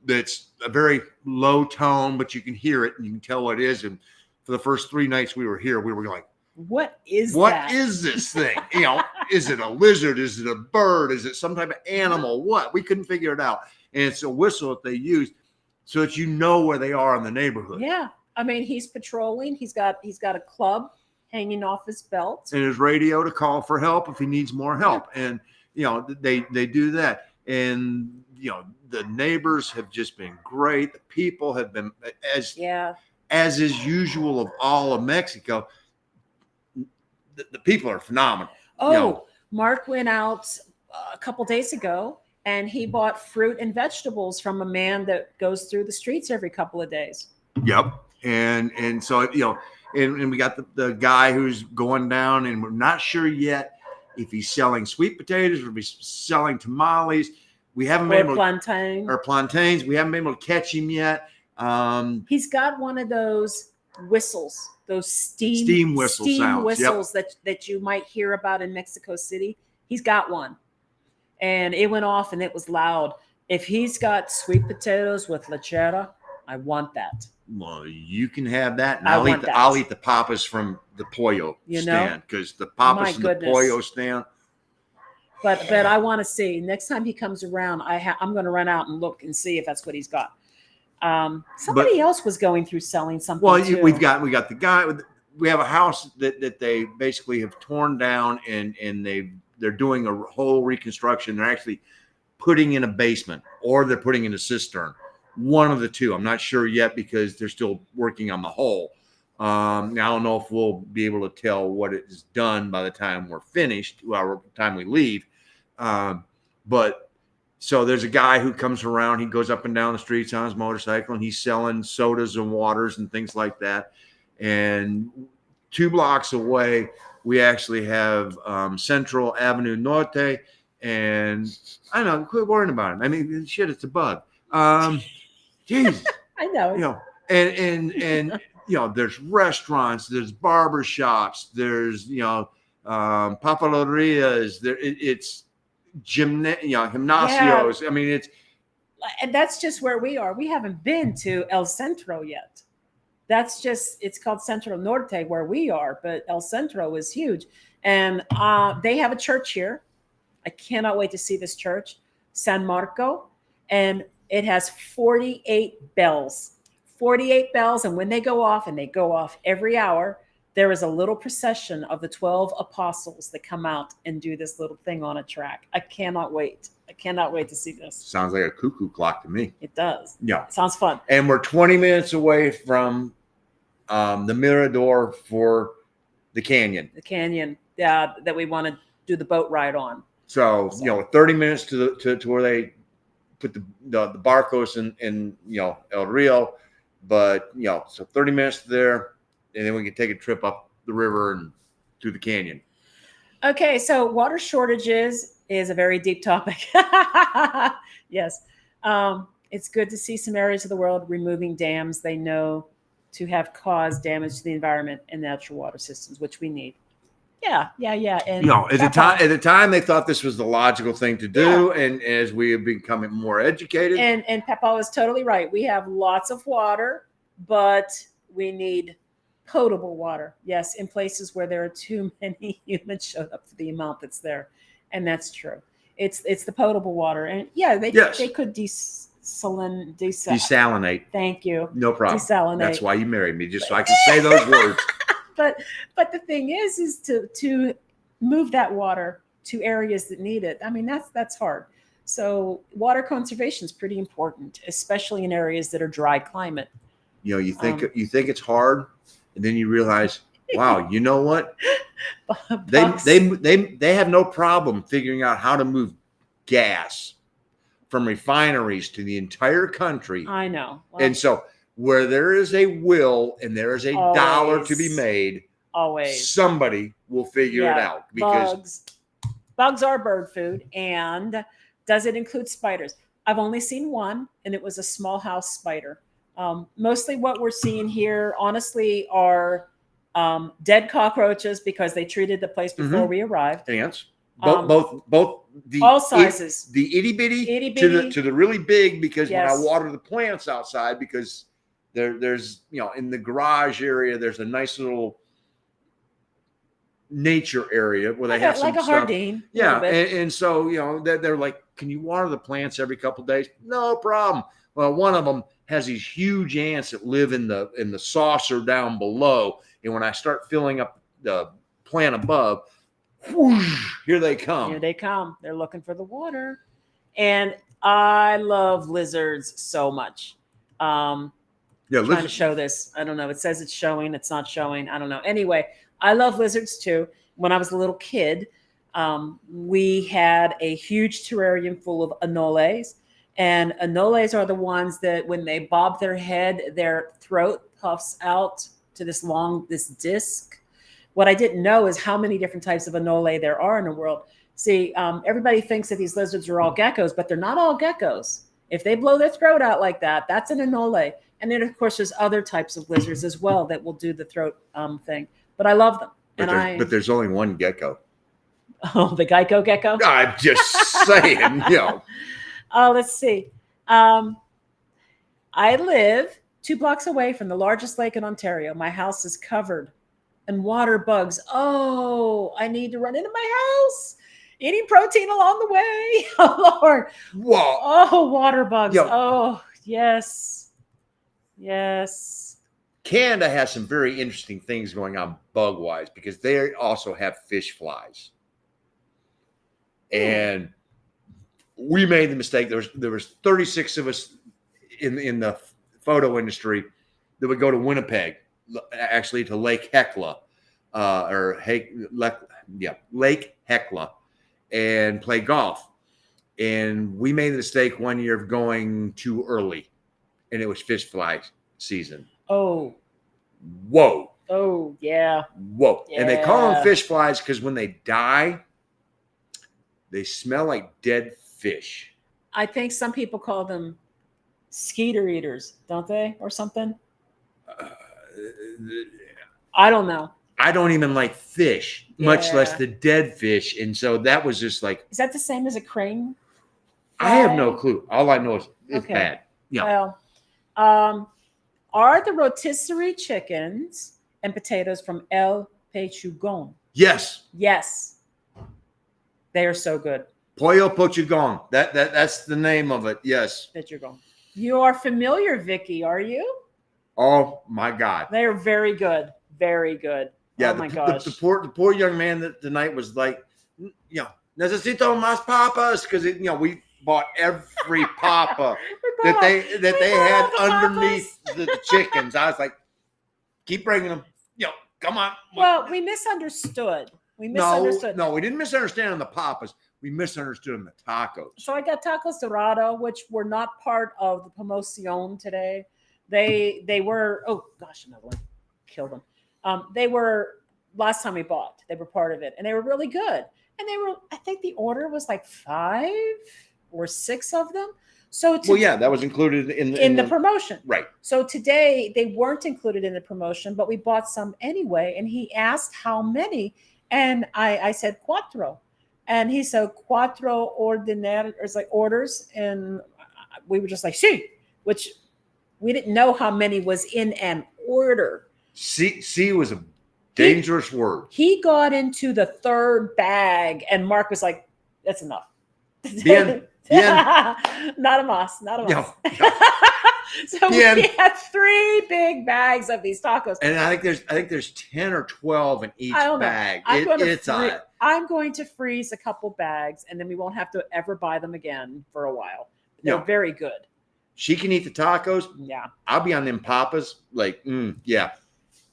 that's a very low tone, but you can hear it and you can tell what it is. And for the first 3 nights we were here, we were like, what is this thing? is it a lizard? Is it a bird? Is it some type of animal? What? We couldn't figure it out. And it's a whistle that they use so that you know where they are in the neighborhood. Yeah. I mean, he's patrolling. He's got a club hanging off his belt. And his radio to call for help if he needs more help. And, they do that. And, the neighbors have just been great. The people have been, as is usual of all of Mexico, the people are phenomenal. Oh, Mark went out a couple days ago and he bought fruit and vegetables from a man that goes through the streets every couple of days. Yep. And so, and we got the guy who's going down, and we're not sure yet if he's selling sweet potatoes or if he's selling tamales. We haven't been able plantains. We haven't been able to catch him yet. He's got one of those whistles, those steam whistles that you might hear about in Mexico City. He's got one, and it went off and it was loud. If he's got sweet potatoes with lechera, I want that. Well, you can have that, and I'll eat the papas from the pollo stand, because the papas from the pollo stand. But I want to see next time he comes around. I'm going to run out and look and see if that's what he's got. Somebody else was going through selling something. Well, too. we got the guy. We have a house that they basically have torn down, and they're doing a whole reconstruction. They're actually putting in a basement, or they're putting in a cistern. One of the two. I'm not sure yet because they're still working on the whole. I don't know if we'll be able to tell what is done by the time we're finished, by the time we leave. But so there's a guy who comes around. He goes up and down the streets on his motorcycle, and he's selling sodas and waters and things like that. And 2 blocks away, we actually have Central Avenue Norte. And I don't know, quit worrying about him. I mean, shit, it's a bug. Jeez. I know. And there's restaurants, there's barber shops, there's papelerias, it's gimnasios. Yeah. I mean, and that's just where we are. We haven't been to El Centro yet. It's called Centro Norte where we are, but El Centro is huge. And they have a church here. I cannot wait to see this church, San Marco, and it has 48 bells. 48 bells, and when they go off, and they go off every hour, there is a little procession of the 12 apostles that come out and do this little thing on a track. I cannot wait. I cannot wait to see this. Sounds like a cuckoo clock to me. It does. Yeah. It sounds fun. And we're 20 minutes away from the Mirador for the canyon. The canyon that we want to do the boat ride on. So 30 minutes to where they put the barcos in El Rio. But, so 30 minutes there, and then we can take a trip up the river and through the canyon. Okay, so water shortages is a very deep topic. Yes. It's good to see some areas of the world removing dams they know to have caused damage to the environment and natural water systems, which we need. Yeah. And at the time they thought this was the logical thing to do, and as we have become more educated, and Papa was totally right. We have lots of water, but we need potable water. Yes, in places where there are too many humans showed up for the amount that's there, and that's true. It's the potable water, and they could desalinate. Thank you. No problem. Desalinate. That's why you married me, just so I can say those words. But the thing is to move that water to areas that need it. I mean, that's hard. So water conservation is pretty important, especially in areas that are dry climate. You think it's hard, and then you realize, wow, you know what? They have no problem figuring out how to move gas from refineries to the entire country. I know. Well, and so where there is a will and there is a dollar to be made, somebody will figure it out. Because bugs are bird food. And does it include spiders? I've only seen one, and it was a small house spider. Mostly what we're seeing here, honestly, are dead cockroaches because they treated the place before we arrived. Ants. Both all sizes. The itty bitty to the really big, because when I water the plants outside, because there's in the garage area, there's a nice little nature area where they like have a, some like a stuff. Hardin. Yeah, A little bit. and so they're like, can you water the plants every couple of days? No problem. Well, one of them has these huge ants that live in the saucer down below, and when I start filling up the plant above, whoosh, here they come. Here they come. They're looking for the water. And I love lizards so much. Yeah, Trying to show this. I don't know. It says it's showing. It's not showing. I don't know. Anyway, I love lizards too. When I was a little kid, we had a huge terrarium full of anoles. And anoles are the ones that when they bob their head, their throat puffs out to this disc. What I didn't know is how many different types of anole there are in the world. See, everybody thinks that these lizards are all geckos, but they're not all geckos. If they blow their throat out like that, that's an anole. And then, of course, there's other types of lizards as well that will do the throat thing. But I love them. But there's only one gecko. Oh, the Geico gecko? I'm just saying, Oh, let's see. I live 2 blocks away from the largest lake in Ontario. My house is covered in water bugs. Oh, I need to run into my house. Eating protein along the way. Oh, Lord. Whoa. Oh, water bugs. Yo. Oh, yes. Yes. Canada has some very interesting things going on bug-wise because they also have fish flies. And we made the mistake. There was 36 of us in the photo industry that would go to Winnipeg, actually to Lake Hecla, Lake Hecla, and play golf. And we made the mistake one year of going too early, and it was fish fly season. Oh. Whoa. Oh, yeah. Whoa. Yeah. And they call them fish flies because when they die, they smell like dead fish. I think some people call them skeeter eaters, don't they? Or something? I don't know. I don't even like fish, much less the dead fish. And so that was just like. Is that the same as a crane? I have no clue. All I know is it's bad. Yeah. Well, are the rotisserie chickens and potatoes from El Pechugon? Yes. Yes. They are so good. Pollo Pochugon. That's the name of it. Yes. Pechugon. You are familiar, Vicky, are you? Oh my God. They are very good. Very good. Yeah, oh my gosh. The poor young man that tonight was like, necesito más papas, because we bought every papa that they had underneath the chickens. I was like, keep bringing them. Come on. Well, we misunderstood. No, we didn't misunderstand on the papas. We misunderstood on the tacos. So I got tacos dorado, which were not part of the promoción today. They were. Oh gosh, another one. Killed them. They were last time we bought. They were part of it, and they were really good. And they were. I think the order was like 5 or 6 of them. So that was included in the promotion, right? So today they weren't included in the promotion, but we bought some anyway. And he asked how many, and I said 4, and he said 4 ordinarios, like orders, and we were just like sí, which we didn't know how many was in an order. C was a dangerous word. He got into the 3rd bag, and Mark was like, "That's enough." Bien. Not a mas. No. So we had 3 big bags of these tacos, and I think there's 10 or 12 in each bag. I'm going to freeze a couple bags, and then we won't have to ever buy them again for a while. They're very good. She can eat the tacos. Yeah, I'll be on them papas. Like, yeah.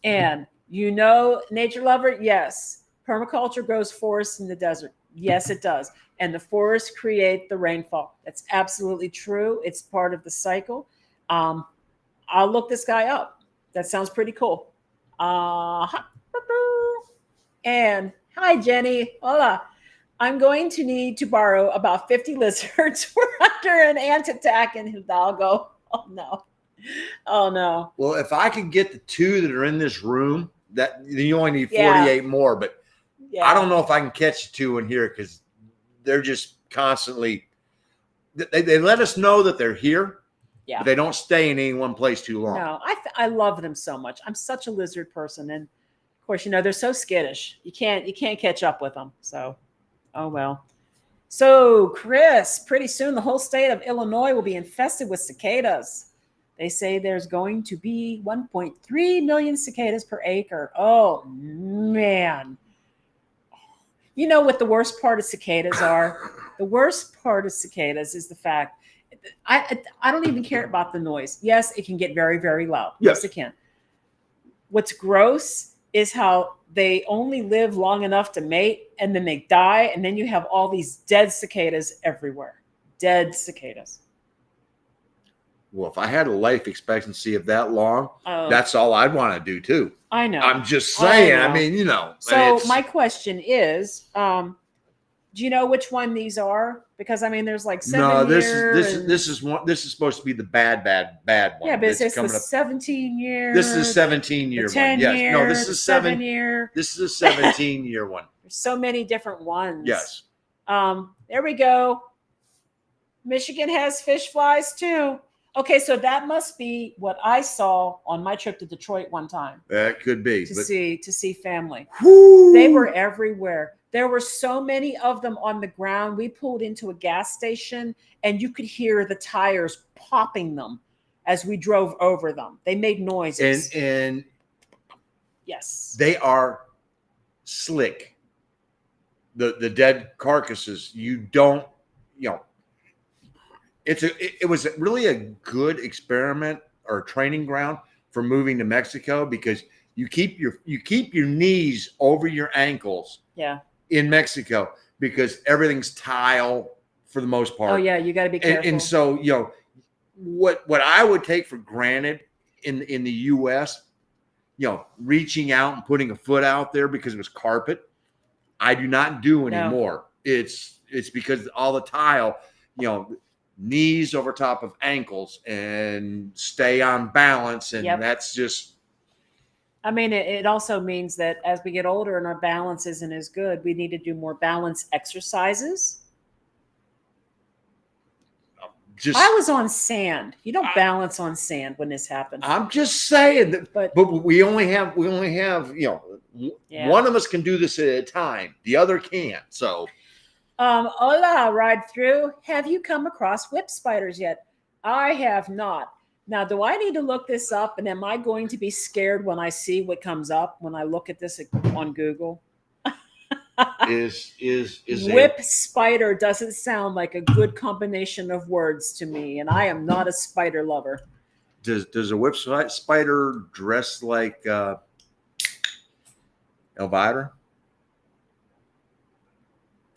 And nature lover. Yes, permaculture grows forests in the desert. Yes, it does. And the forests create the rainfall. That's absolutely true. It's part of the cycle. I'll look this guy up. That sounds pretty cool. And hi, Jenny. Hola. I'm going to need to borrow about 50 lizards. We're under an ant attack in Hidalgo. Oh, no. Oh, no. Well, if I could get the 2 that are in this room, then you only need 48 more. But I don't know if I can catch the 2 in here because they're just constantly they let us know that they're here. Yeah. But they don't stay in any one place too long. No, I love them so much. I'm such a lizard person. And of course, they're so skittish. You can't catch up with them. So, oh well. So, Chris, pretty soon the whole state of Illinois will be infested with cicadas. They say there's going to be 1.3 million cicadas per acre. Oh man. You know what the worst part of cicadas are? The worst part of cicadas is the fact I don't even care about the noise. Yes, it can get very, very loud. Yes, it can. What's gross is how they only live long enough to mate and then they die. And then you have all these dead cicadas everywhere. Dead cicadas. Well, if I had a life expectancy of that long, that's all I'd want to do too. I know. I'm just saying. I mean, So my question is, do you know which one these are? Because I mean, there's like 7 years. This is supposed to be the bad one. Yeah, but it's the 17 year. This is a 17-year one. 10 Yes. year, No, this is 7 year. This is a 17-year one. There's so many different ones. Yes. There we go. Michigan has fish flies too. Okay, so that must be what I saw on my trip to Detroit one time. That could be to see family. Whoo! They were everywhere. There were so many of them on the ground. We pulled into a gas station, and you could hear the tires popping them as we drove over them. They made noises. And yes, they are slick. The dead carcasses. You don't. It was really a good experiment or training ground for moving to Mexico because you keep your knees over your ankles. Yeah. In Mexico because everything's tile for the most part. Oh yeah, you got to be careful. And so what I would take for granted in the U.S. Reaching out and putting a foot out there because it was carpet, I do not do anymore. No. It's because all the tile, knees over top of ankles and stay on balance. And that's just. I mean, it also means that as we get older and our balance isn't as good, we need to do more balance exercises. I was on sand. You don't balance on sand when this happens. I'm just saying that, but we only have, one of us can do this at a time. The other can't. So. Hola, ride through. Have you come across whip spiders yet? I have not. Now, do I need to look this up? And am I going to be scared when I see what comes up when I look at this on Google? Is whip spider doesn't sound like a good combination of words to me, and I am not a spider lover. Does a whip spider dress like Elvira?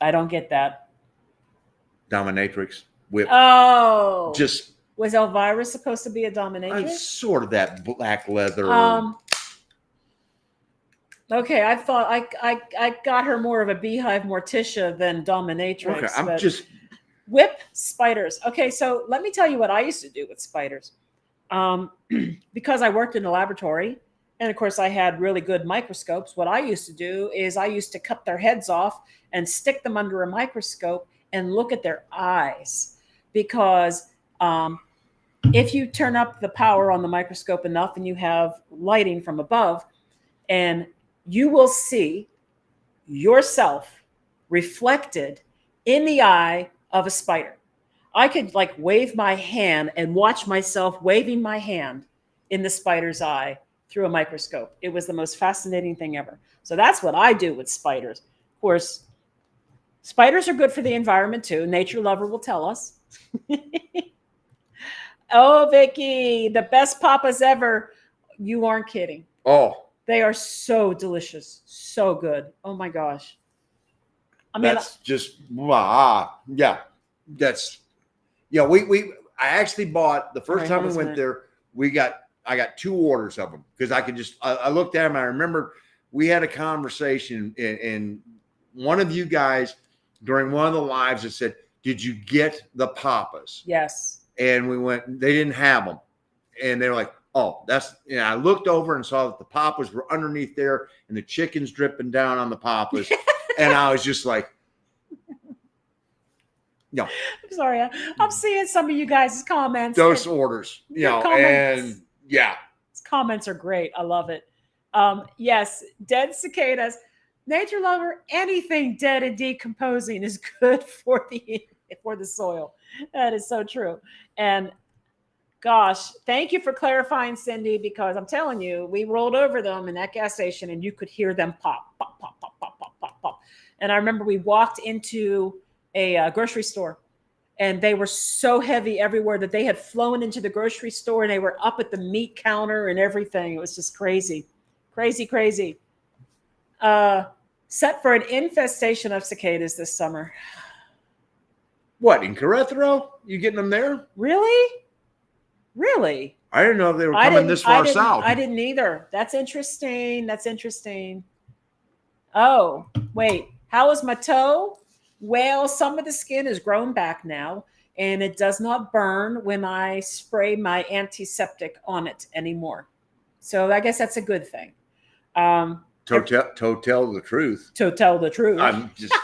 I don't get that. Dominatrix whip. Oh, just was Elvira supposed to be a dominatrix? Sort of that black leather. Okay, I thought I got her more of a beehive Morticia than dominatrix. Okay, I'm just whip spiders. Okay, so let me tell you what I used to do with spiders. Because I worked in a laboratory, and of course I had really good microscopes. What I used to do is I used to cut their heads off and stick them under a microscope and look at their eyes, because if you turn up the power on the microscope enough and you have lighting from above, and you will see yourself reflected in the eye of a spider. I could like wave my hand and watch myself waving my hand in the spider's eye through a microscope. It was the most fascinating thing ever. So that's what I do with spiders. Of course, spiders are good for the environment too. Nature lover will tell us. Oh, Vicky, the best papas ever. You aren't kidding. Oh, they are so delicious. So good. Oh my gosh. I mean, that's just, yeah, that's, I actually bought the first time we went there, I got 2 orders of them because I looked at them. I remember we had a conversation and one of you guys during one of the lives had said, did you get the papas? Yes. And we went, they didn't have them. And they were like, oh, that's, I looked over and saw that the papas were underneath there and the chicken's dripping down on the papas. And I was just like, no. I'm sorry. I'm seeing some of you guys' comments. Those orders, and yeah. Comments are great. I love it. Yes, dead cicadas. Nature lover, anything dead and decomposing is good for the soil. That is so true. And gosh, thank you for clarifying, Cindy, because I'm telling you, we rolled over them in that gas station and you could hear them pop, pop, pop, pop, pop, pop, pop, pop. And I remember we walked into a grocery store and they were so heavy everywhere that they had flown into the grocery store and they were up at the meat counter and everything. It was just crazy, crazy, crazy. Uh, Set for an infestation of cicadas this summer. What, in Querétaro? You getting them there? Really? Really? I didn't know if they were coming this far south. I didn't either. That's interesting. That's interesting. Oh, wait. How is my toe? Well, some of the skin is grown back now, and it does not burn when I spray my antiseptic on it anymore. So I guess that's a good thing. To tell the truth. To tell the truth. I'm just.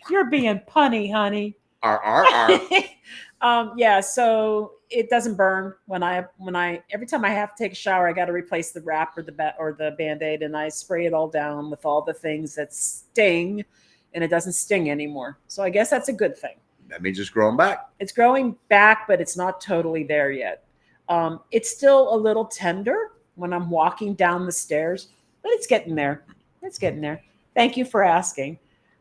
You're being punny, honey. Yeah, so it doesn't burn when I every time I have to take a shower, I got to replace the wrap or the Band-Aid, and I spray it all down with all the things that sting, and it doesn't sting anymore. So I guess that's a good thing. That means it's growing back. It's growing back, but it's not totally there yet. It's still a little tender when I'm walking down the stairs, but it's getting there. It's getting there. Thank you for asking.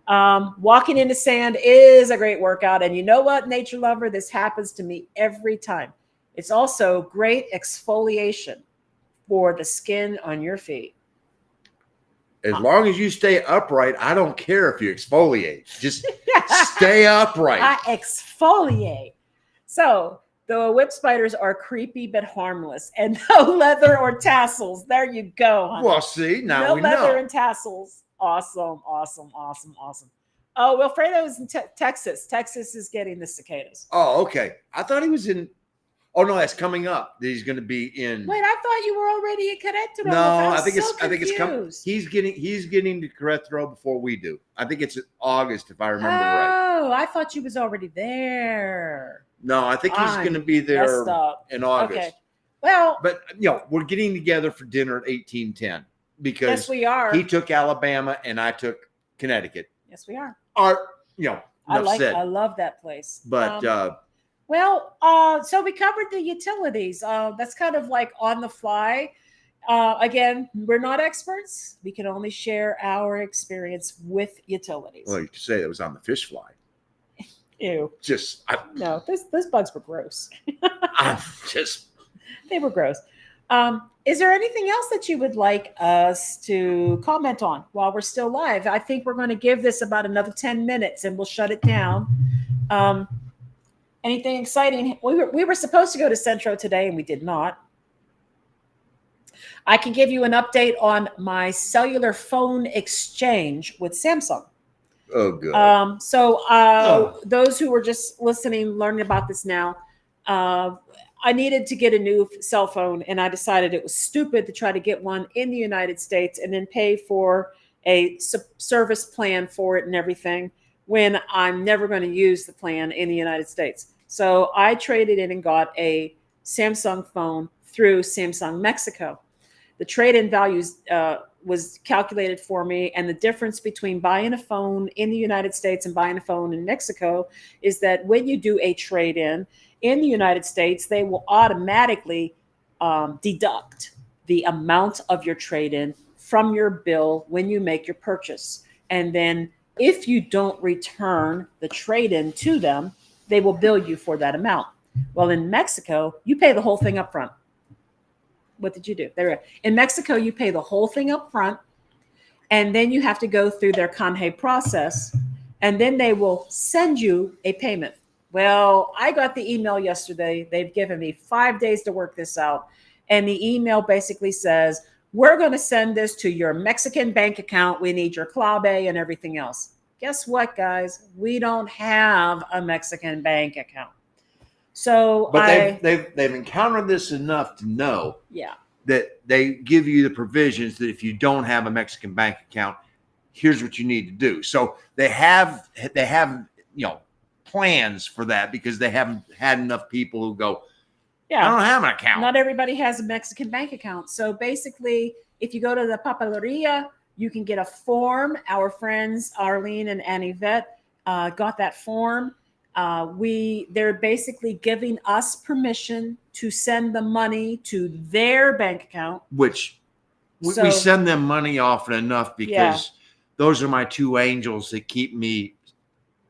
Walking into sand is a great workout. And you know what, nature lover? This happens to me every time. It's also great exfoliation for the skin on your feet. As long as you stay upright, I don't care if you exfoliate. Just stay upright. I exfoliate. So the whip spiders are creepy but harmless, and no leather or tassels. There you go, honey. Well, see, now no we leather know. and tassels. Awesome, awesome, awesome, awesome. Oh, Wilfredo's in Texas. Texas is getting the cicadas. Oh, okay. I thought he was in. Oh no, that's coming up. He's going to be in. Wait, I thought you were already in Querétaro. No, I think it's coming. He's getting to Querétaro before we do. I think it's August, if I remember right. Oh, I thought you was already there. No, I think he's going to be there in August. Okay. Well, but we're getting together for dinner at 1810 because yes, we are. He took Alabama and I took Connecticut. Yes, we are. I love that place. But so we covered the utilities. That's kind of like on the fly. Again, we're not experts. We can only share our experience with utilities. Well, you could say it was on the fish fly. Ew. No, those bugs were gross. They were gross. Is there anything else that you would like us to comment on while we're still live? I think we're going to give this about another 10 minutes and we'll shut it down. Anything exciting? We were supposed to go to Centro today and we did not. I can give you an update on my cellular phone exchange with Samsung. Oh, good. Those who were just listening, learning about this now, I needed to get a new cell phone, and I decided it was stupid to try to get one in the United States and then pay for a service plan for it and everything when I'm never going to use the plan in the United States. So I traded in and got a Samsung phone through Samsung Mexico. The trade-in values was calculated for me, and the difference between buying a phone in the United States and buying a phone in Mexico is that when you do a trade-in in the United States, they will automatically deduct the amount of your trade-in from your bill when you make your purchase. And then if you don't return the trade-in to them, they will bill you for that amount. Well, in Mexico, you pay the whole thing up front. What did you do? In Mexico, you pay the whole thing up front, and then you have to go through their canje process, and then they will send you a payment. Well, I got the email yesterday. They've given me 5 days to work this out. And the email basically says, we're going to send this to your Mexican bank account. We need your clave and everything else. Guess what, guys? We don't have a Mexican bank account. So, but they've encountered this enough to know that they give you the provisions that if you don't have a Mexican bank account, here's what you need to do. So they have plans for that because they haven't had enough people who go, Yeah. I don't have an account. Not everybody has a Mexican bank account. So basically, if you go to the papeleria, you can get a form. Our friends Arlene and Annie Vet got that form. They're basically giving us permission to send the money to their bank account. Which we So- send them money often enough because Yeah. those are my two angels that keep me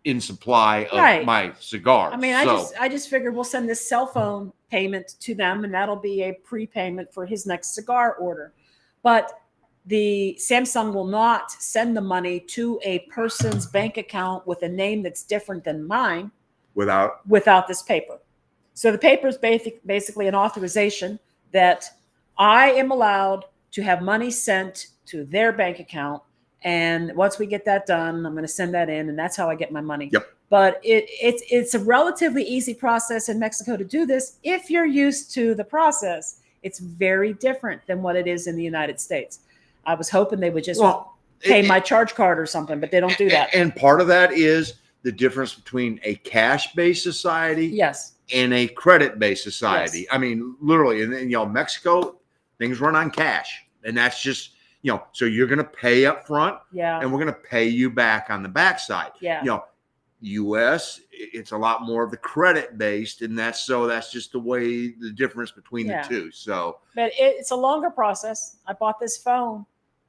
in supply of Right. my cigars. I mean, So, I just figured we'll send this cell phone payment to them, and that'll be a prepayment for his next cigar order. But the Samsung will not send the money to a person's bank account with a name that's different than mine without this paper. So the paper is basically an authorization that I am allowed to have money sent to their bank account. And once we get that done, I'm going to send that in, and that's how I get my money. Yep. But it's a relatively easy process in Mexico to do this if you're used to the process. It's very different than what it is in the United States. I was hoping they would just pay my charge card or something, but they don't do that. And part of that is the difference between a cash-based society Yes. and a credit-based society. Yes. I mean, literally, and Mexico, things run on cash, and that's just so you're going to pay up front, Yeah. and we're going to pay you back on the backside. Yeah. U.S. it's a lot more of the credit-based, and that's just the way the difference between the two. So, but it's a longer process. I bought this phone.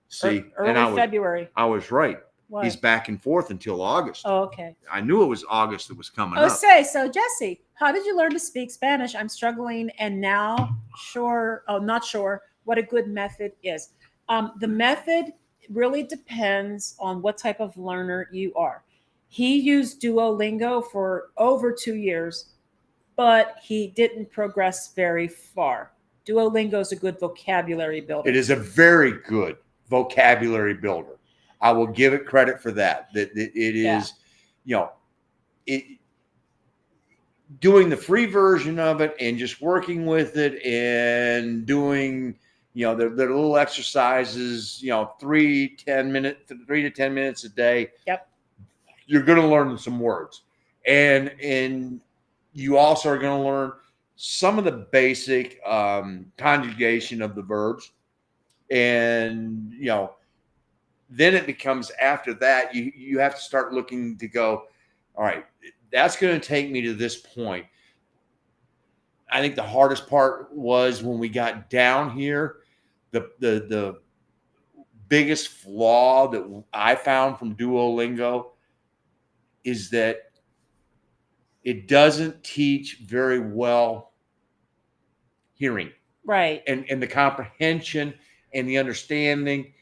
See, early February. I was right. What? He's back and forth until August. Oh, okay. I knew it was August that was coming Oh, up. so Jesse, how did you learn to speak Spanish? I'm struggling and not sure what a good method is. The method really depends on what type of learner you are. He used Duolingo for over 2 years, but he didn't progress very far. Duolingo is a good vocabulary builder. It is a very good vocabulary builder. I will give it credit for that. That it is, doing the free version of it and just working with it and doing, the little exercises, 3 to 10 minutes a day. Yep. You're going to learn some words, and you also are going to learn some of the basic conjugation of the verbs, and then it becomes, after that, you have to start looking to go, all right, that's going to take me to this point. I think the hardest part was when we got down here. The biggest flaw that I found from Duolingo is that it doesn't teach very well hearing. Right. And the comprehension and the understanding.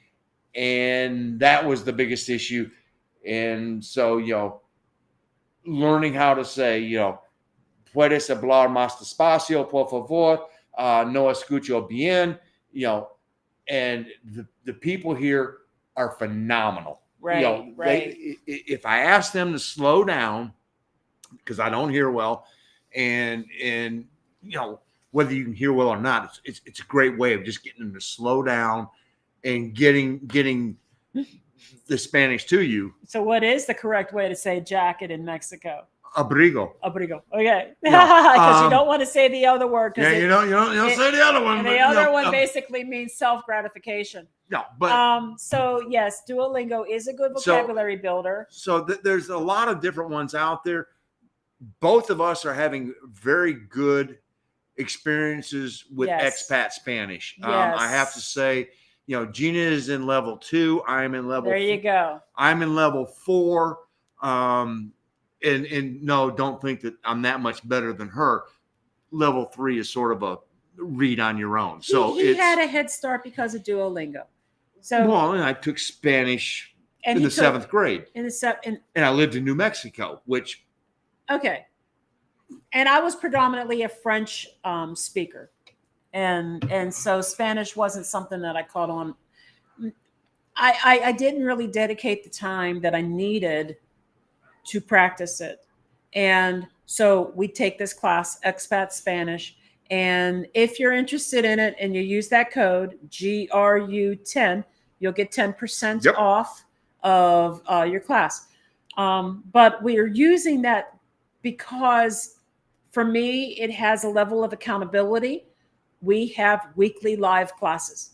And that was the biggest issue. And so, learning how to say, puedes hablar más despacio, por favor, no escucho bien, and the people here are phenomenal. Right, right. If I ask them to slow down, because I don't hear well, and whether you can hear well or not, it's a great way of just getting them to slow down and getting the Spanish to you. So what is the correct way to say jacket in Mexico? Abrigo. Abrigo. Okay. Because you don't want to say the other word. Yeah, you don't say the other one. And the other one basically means self-gratification. No, but so yes, Duolingo is a good vocabulary builder. So there's a lot of different ones out there. Both of us are having very good experiences with expat Spanish. Yes. I have to say, Gina is in level 2. I'm in level. There you go. I'm in level 4. And no, don't think that I'm that much better than her. Level 3 is sort of a read on your own. So he had a head start because of Duolingo. So and I took Spanish in the 7th grade. And I lived in New Mexico, which. Okay. And I was predominantly a French speaker. And so Spanish wasn't something that I caught on. I didn't really dedicate the time that I needed to practice it. And so we take this class, Expat Spanish. And if you're interested in it and you use that code, GRU10, you'll get 10% off of your class. But we are using that because For me, it has a level of accountability. We have weekly live classes.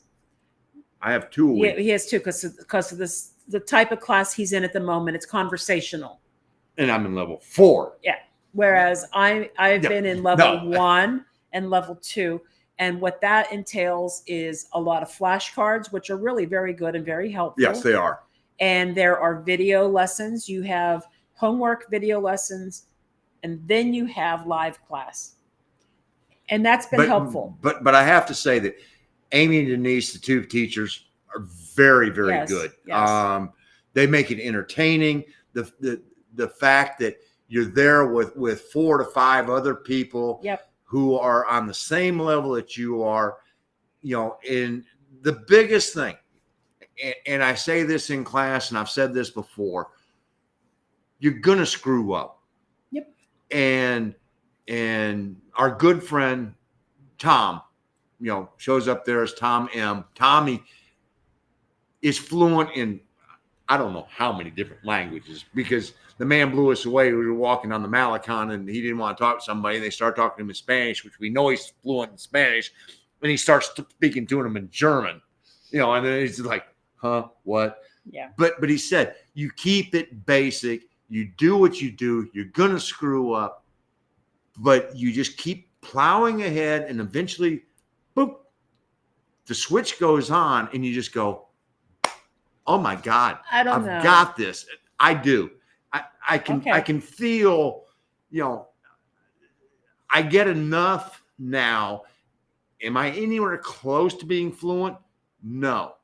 I have 2 a Yeah, week, he has two because of this the type of class he's in at the moment. It's conversational. and I'm in level 4. Yeah. Whereas I've No, been in level no. 1 and level 2. And what that entails is a lot of flashcards, which are really very good and very helpful. Yes, they are. And there are video lessons. You have homework video lessons, and then you have live class. And that's been helpful. But I have to say that Amy and Denise, the 2 teachers, are very, very Yes, good. yes. They make it entertaining. The fact that you're there with 4 to 5 other people Yep. who are on the same level that you are, and the biggest thing, and I say this in class, and I've said this before, you're gonna screw up. Yep. And our good friend Tom, shows up there as Tom M. Tommy is fluent in I don't know how many different languages, because the man blew us away. We were walking on the Malecon and he didn't want to talk to somebody. They started talking to him in Spanish, which we know he's fluent in Spanish. And he starts speaking to him in German, and then he's like, huh, what? Yeah. But he said, you keep it basic. You do what you do. You're going to screw up, but you just keep plowing ahead, and eventually, boop, the switch goes on and you just go, oh my God, I don't I've know. got this. I do. I can Okay. I can feel, I get enough now. Am I anywhere close to being fluent? No.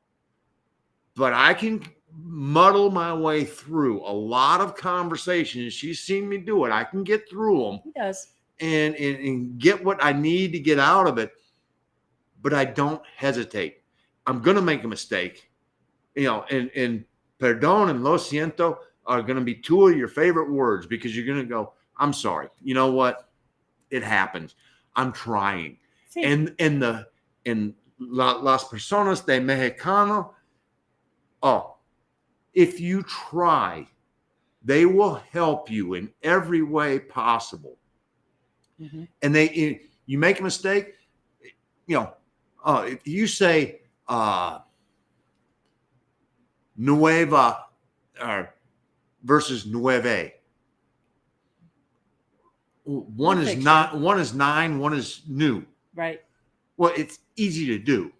But I can muddle my way through a lot of conversations. She's seen me do it. I can get through them He does. and get what I need to get out of it. But I don't hesitate. I'm going to make a mistake. And perdón and lo siento are going to be 2 of your favorite words, because you're going to go, I'm sorry. You know what? It happens. I'm trying. See, And las personas de Mexicano, if you try, they will help you in every way possible. Mhm. And you make a mistake, if you say nueva versus nueve, one is fix not, one is 9, one is new. Right. Well, it's easy to do,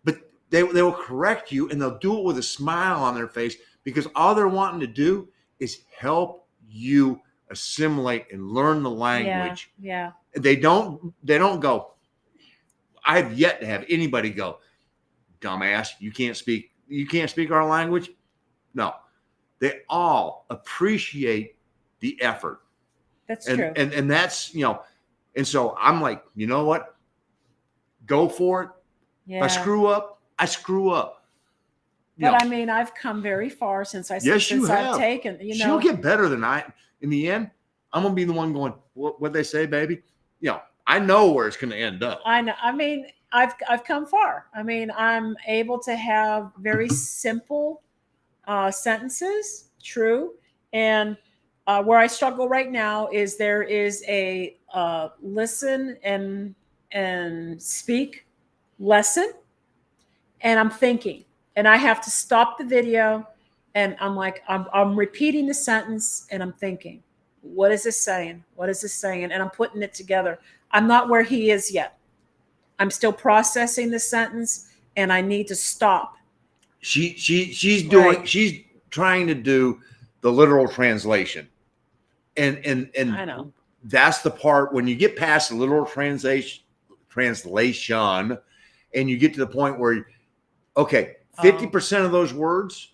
but they will correct you, and they'll do it with a smile on their face, because all they're wanting to do is help you assimilate and learn the language. Yeah. They don't go, I've yet to have anybody go, dumbass, you can't speak our language. No, they all appreciate the effort. That's true. And that's, and so I'm like, you know what? Go for it. Yeah. If I screw up, I screw up. But I mean, I've come very far since Yes, you since have. I've taken, She'll get better than I. In the end, I'm gonna be the one going, what they say, baby? I know where it's gonna end up. I know. I mean, I've come far. I mean, I'm able to have very simple sentences, true. And where I struggle right now is there is a listen and speak lesson, and I'm thinking, and I have to stop the video, and I'm like, I'm repeating the sentence, and I'm thinking, what is this saying? What is this saying? And I'm putting it together. I'm not where he is yet. I'm still processing the sentence, and I need to stop. She's doing. Right. She's trying to do the literal translation, and I know. that's the part when you get past the literal translation, and you get to the point where, okay, 50% of those words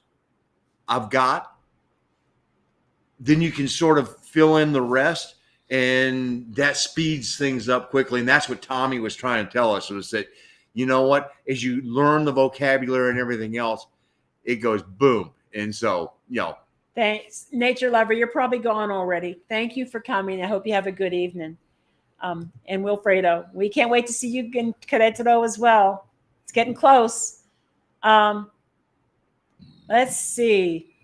I've got, then you can sort of fill in the rest, and that speeds things up quickly. And that's what Tommy was trying to tell us, was that, you know what, as you learn the vocabulary and everything else, it goes boom. And so, Thanks, Nature Lover. You're probably gone already. Thank you for coming. I hope you have a good evening. And Wilfredo, we can't wait to see you in Querétaro as well. It's getting close. Let's see.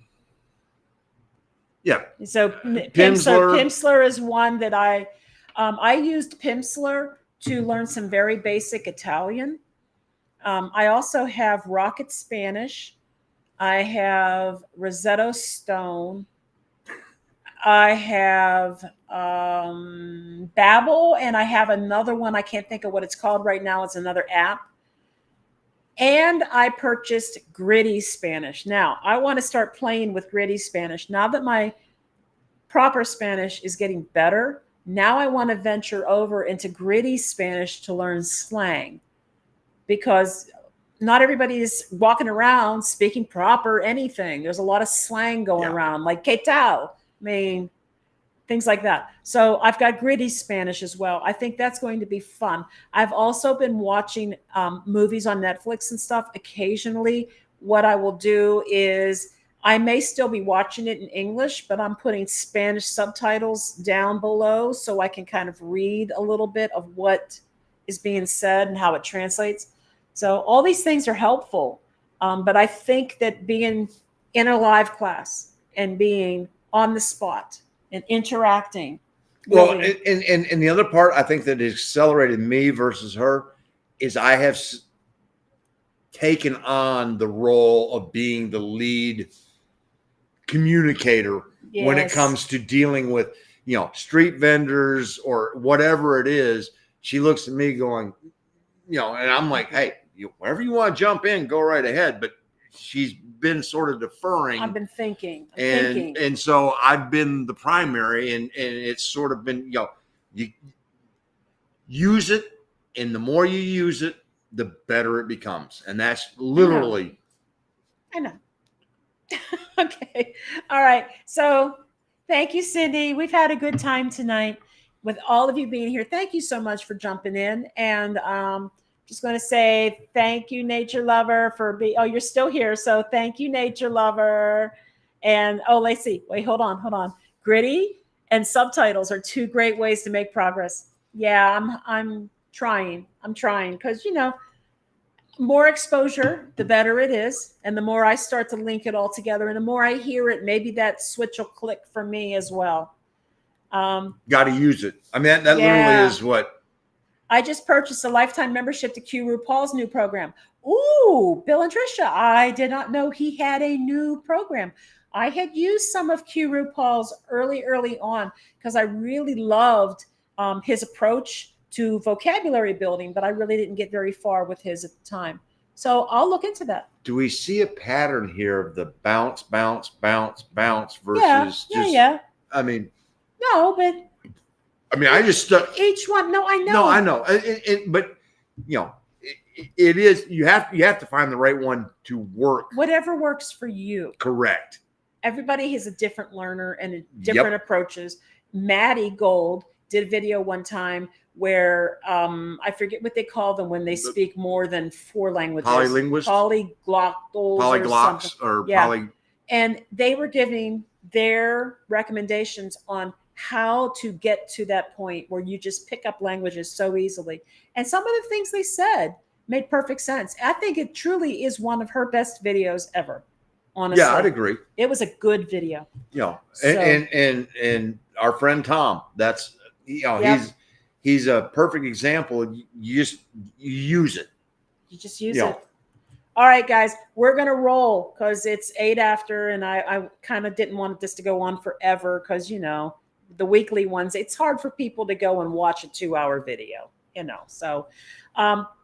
Yeah. So Pimsleur Pimsleur is one that I I used Pimsleur to learn some very basic Italian. I also have Rocket Spanish. I have Rosetta Stone. I have Babbel, and I have another one. I can't think of what it's called right now. It's another app. And I purchased Gritty Spanish. Now, I want to start playing with Gritty Spanish. Now that my proper Spanish is getting better, now I want to venture over into Gritty Spanish to learn slang, because not everybody is walking around speaking proper anything. There's a lot of slang going around, like "que tal?" I mean, things like that. So I've got Gritty Spanish as well. I think that's going to be fun. I've also been watching movies on Netflix and stuff. Occasionally, what I will do is I may still be watching it in English, but I'm putting Spanish subtitles down below so I can kind of read a little bit of what is being said and how it translates. So all these things are helpful. But I think that being in a live class and being on the spot and interacting. Well, and the other part I think that accelerated me versus her is I have taken on the role of being the lead communicator when it comes to dealing with, street vendors or whatever it is. She looks at me going, and I'm like, hey, wherever you want to jump in, go right ahead. But she's been sort of deferring. I've been thinking. And so I've been the primary, and it's sort of been, you use it, and the more you use it, the better it becomes. And that's literally. I know. Okay. All right. So thank you, Cindy. We've had a good time tonight with all of you being here. Thank you so much for jumping in. And just going to say thank you, Nature Lover, for being. Oh, you're still here. So thank you, Nature Lover. And let's see. Wait, hold on. Gritty and subtitles are two great ways to make progress. Yeah, I'm trying. Because, more exposure, the better it is. And the more I start to link it all together and the more I hear it, maybe that switch will click for me as well. Got to use it. I mean, that literally is what. I just purchased a lifetime membership to Q RuPaul's new program. Ooh, Bill and Trisha, I did not know he had a new program. I had used some of Q RuPaul's early on because I really loved his approach to vocabulary building, but I really didn't get very far with his at the time. So I'll look into that. Do we see a pattern here of the bounce versus yeah. I mean, no, but I mean, I just stuck each one. No, I know. No, I know. But it is, you have to find the right one to work. Whatever works for you. Correct. Everybody has a different learner and different approaches. Maddie Gold did a video one time where I forget what they call them when they speak more than 4 languages. Polylinguists? Polyglots or And they were giving their recommendations on how to get to that point where you just pick up languages so easily. And some of the things they said made perfect sense. I think it truly is one of her best videos ever. Honestly. Yeah, I'd agree. It was a good video. And our friend Tom, that's he's a perfect example. You use it. You just use it. All right, guys, we're going to roll because it's 8 after, and I kind of didn't want this to go on forever because, the weekly ones, it's hard for people to go and watch a 2-hour video, So,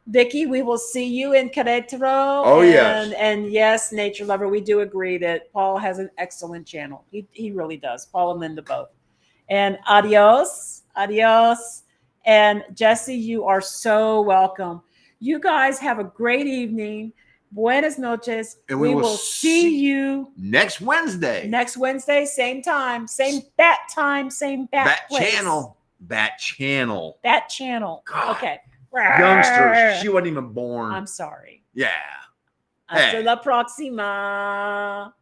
Vicky, we will see you in Querétaro. Oh, yes. And yes, Nature Lover, we do agree that Paul has an excellent channel. He really does. Paul and Linda both. And adios. And Jesse, you are so welcome. You guys have a great evening. Buenas noches. And we will see you next Wednesday. Same time, same bat time, same bat place. Bat channel. God. Okay. Youngsters, she wasn't even born. I'm sorry. Yeah. Hasta la próxima.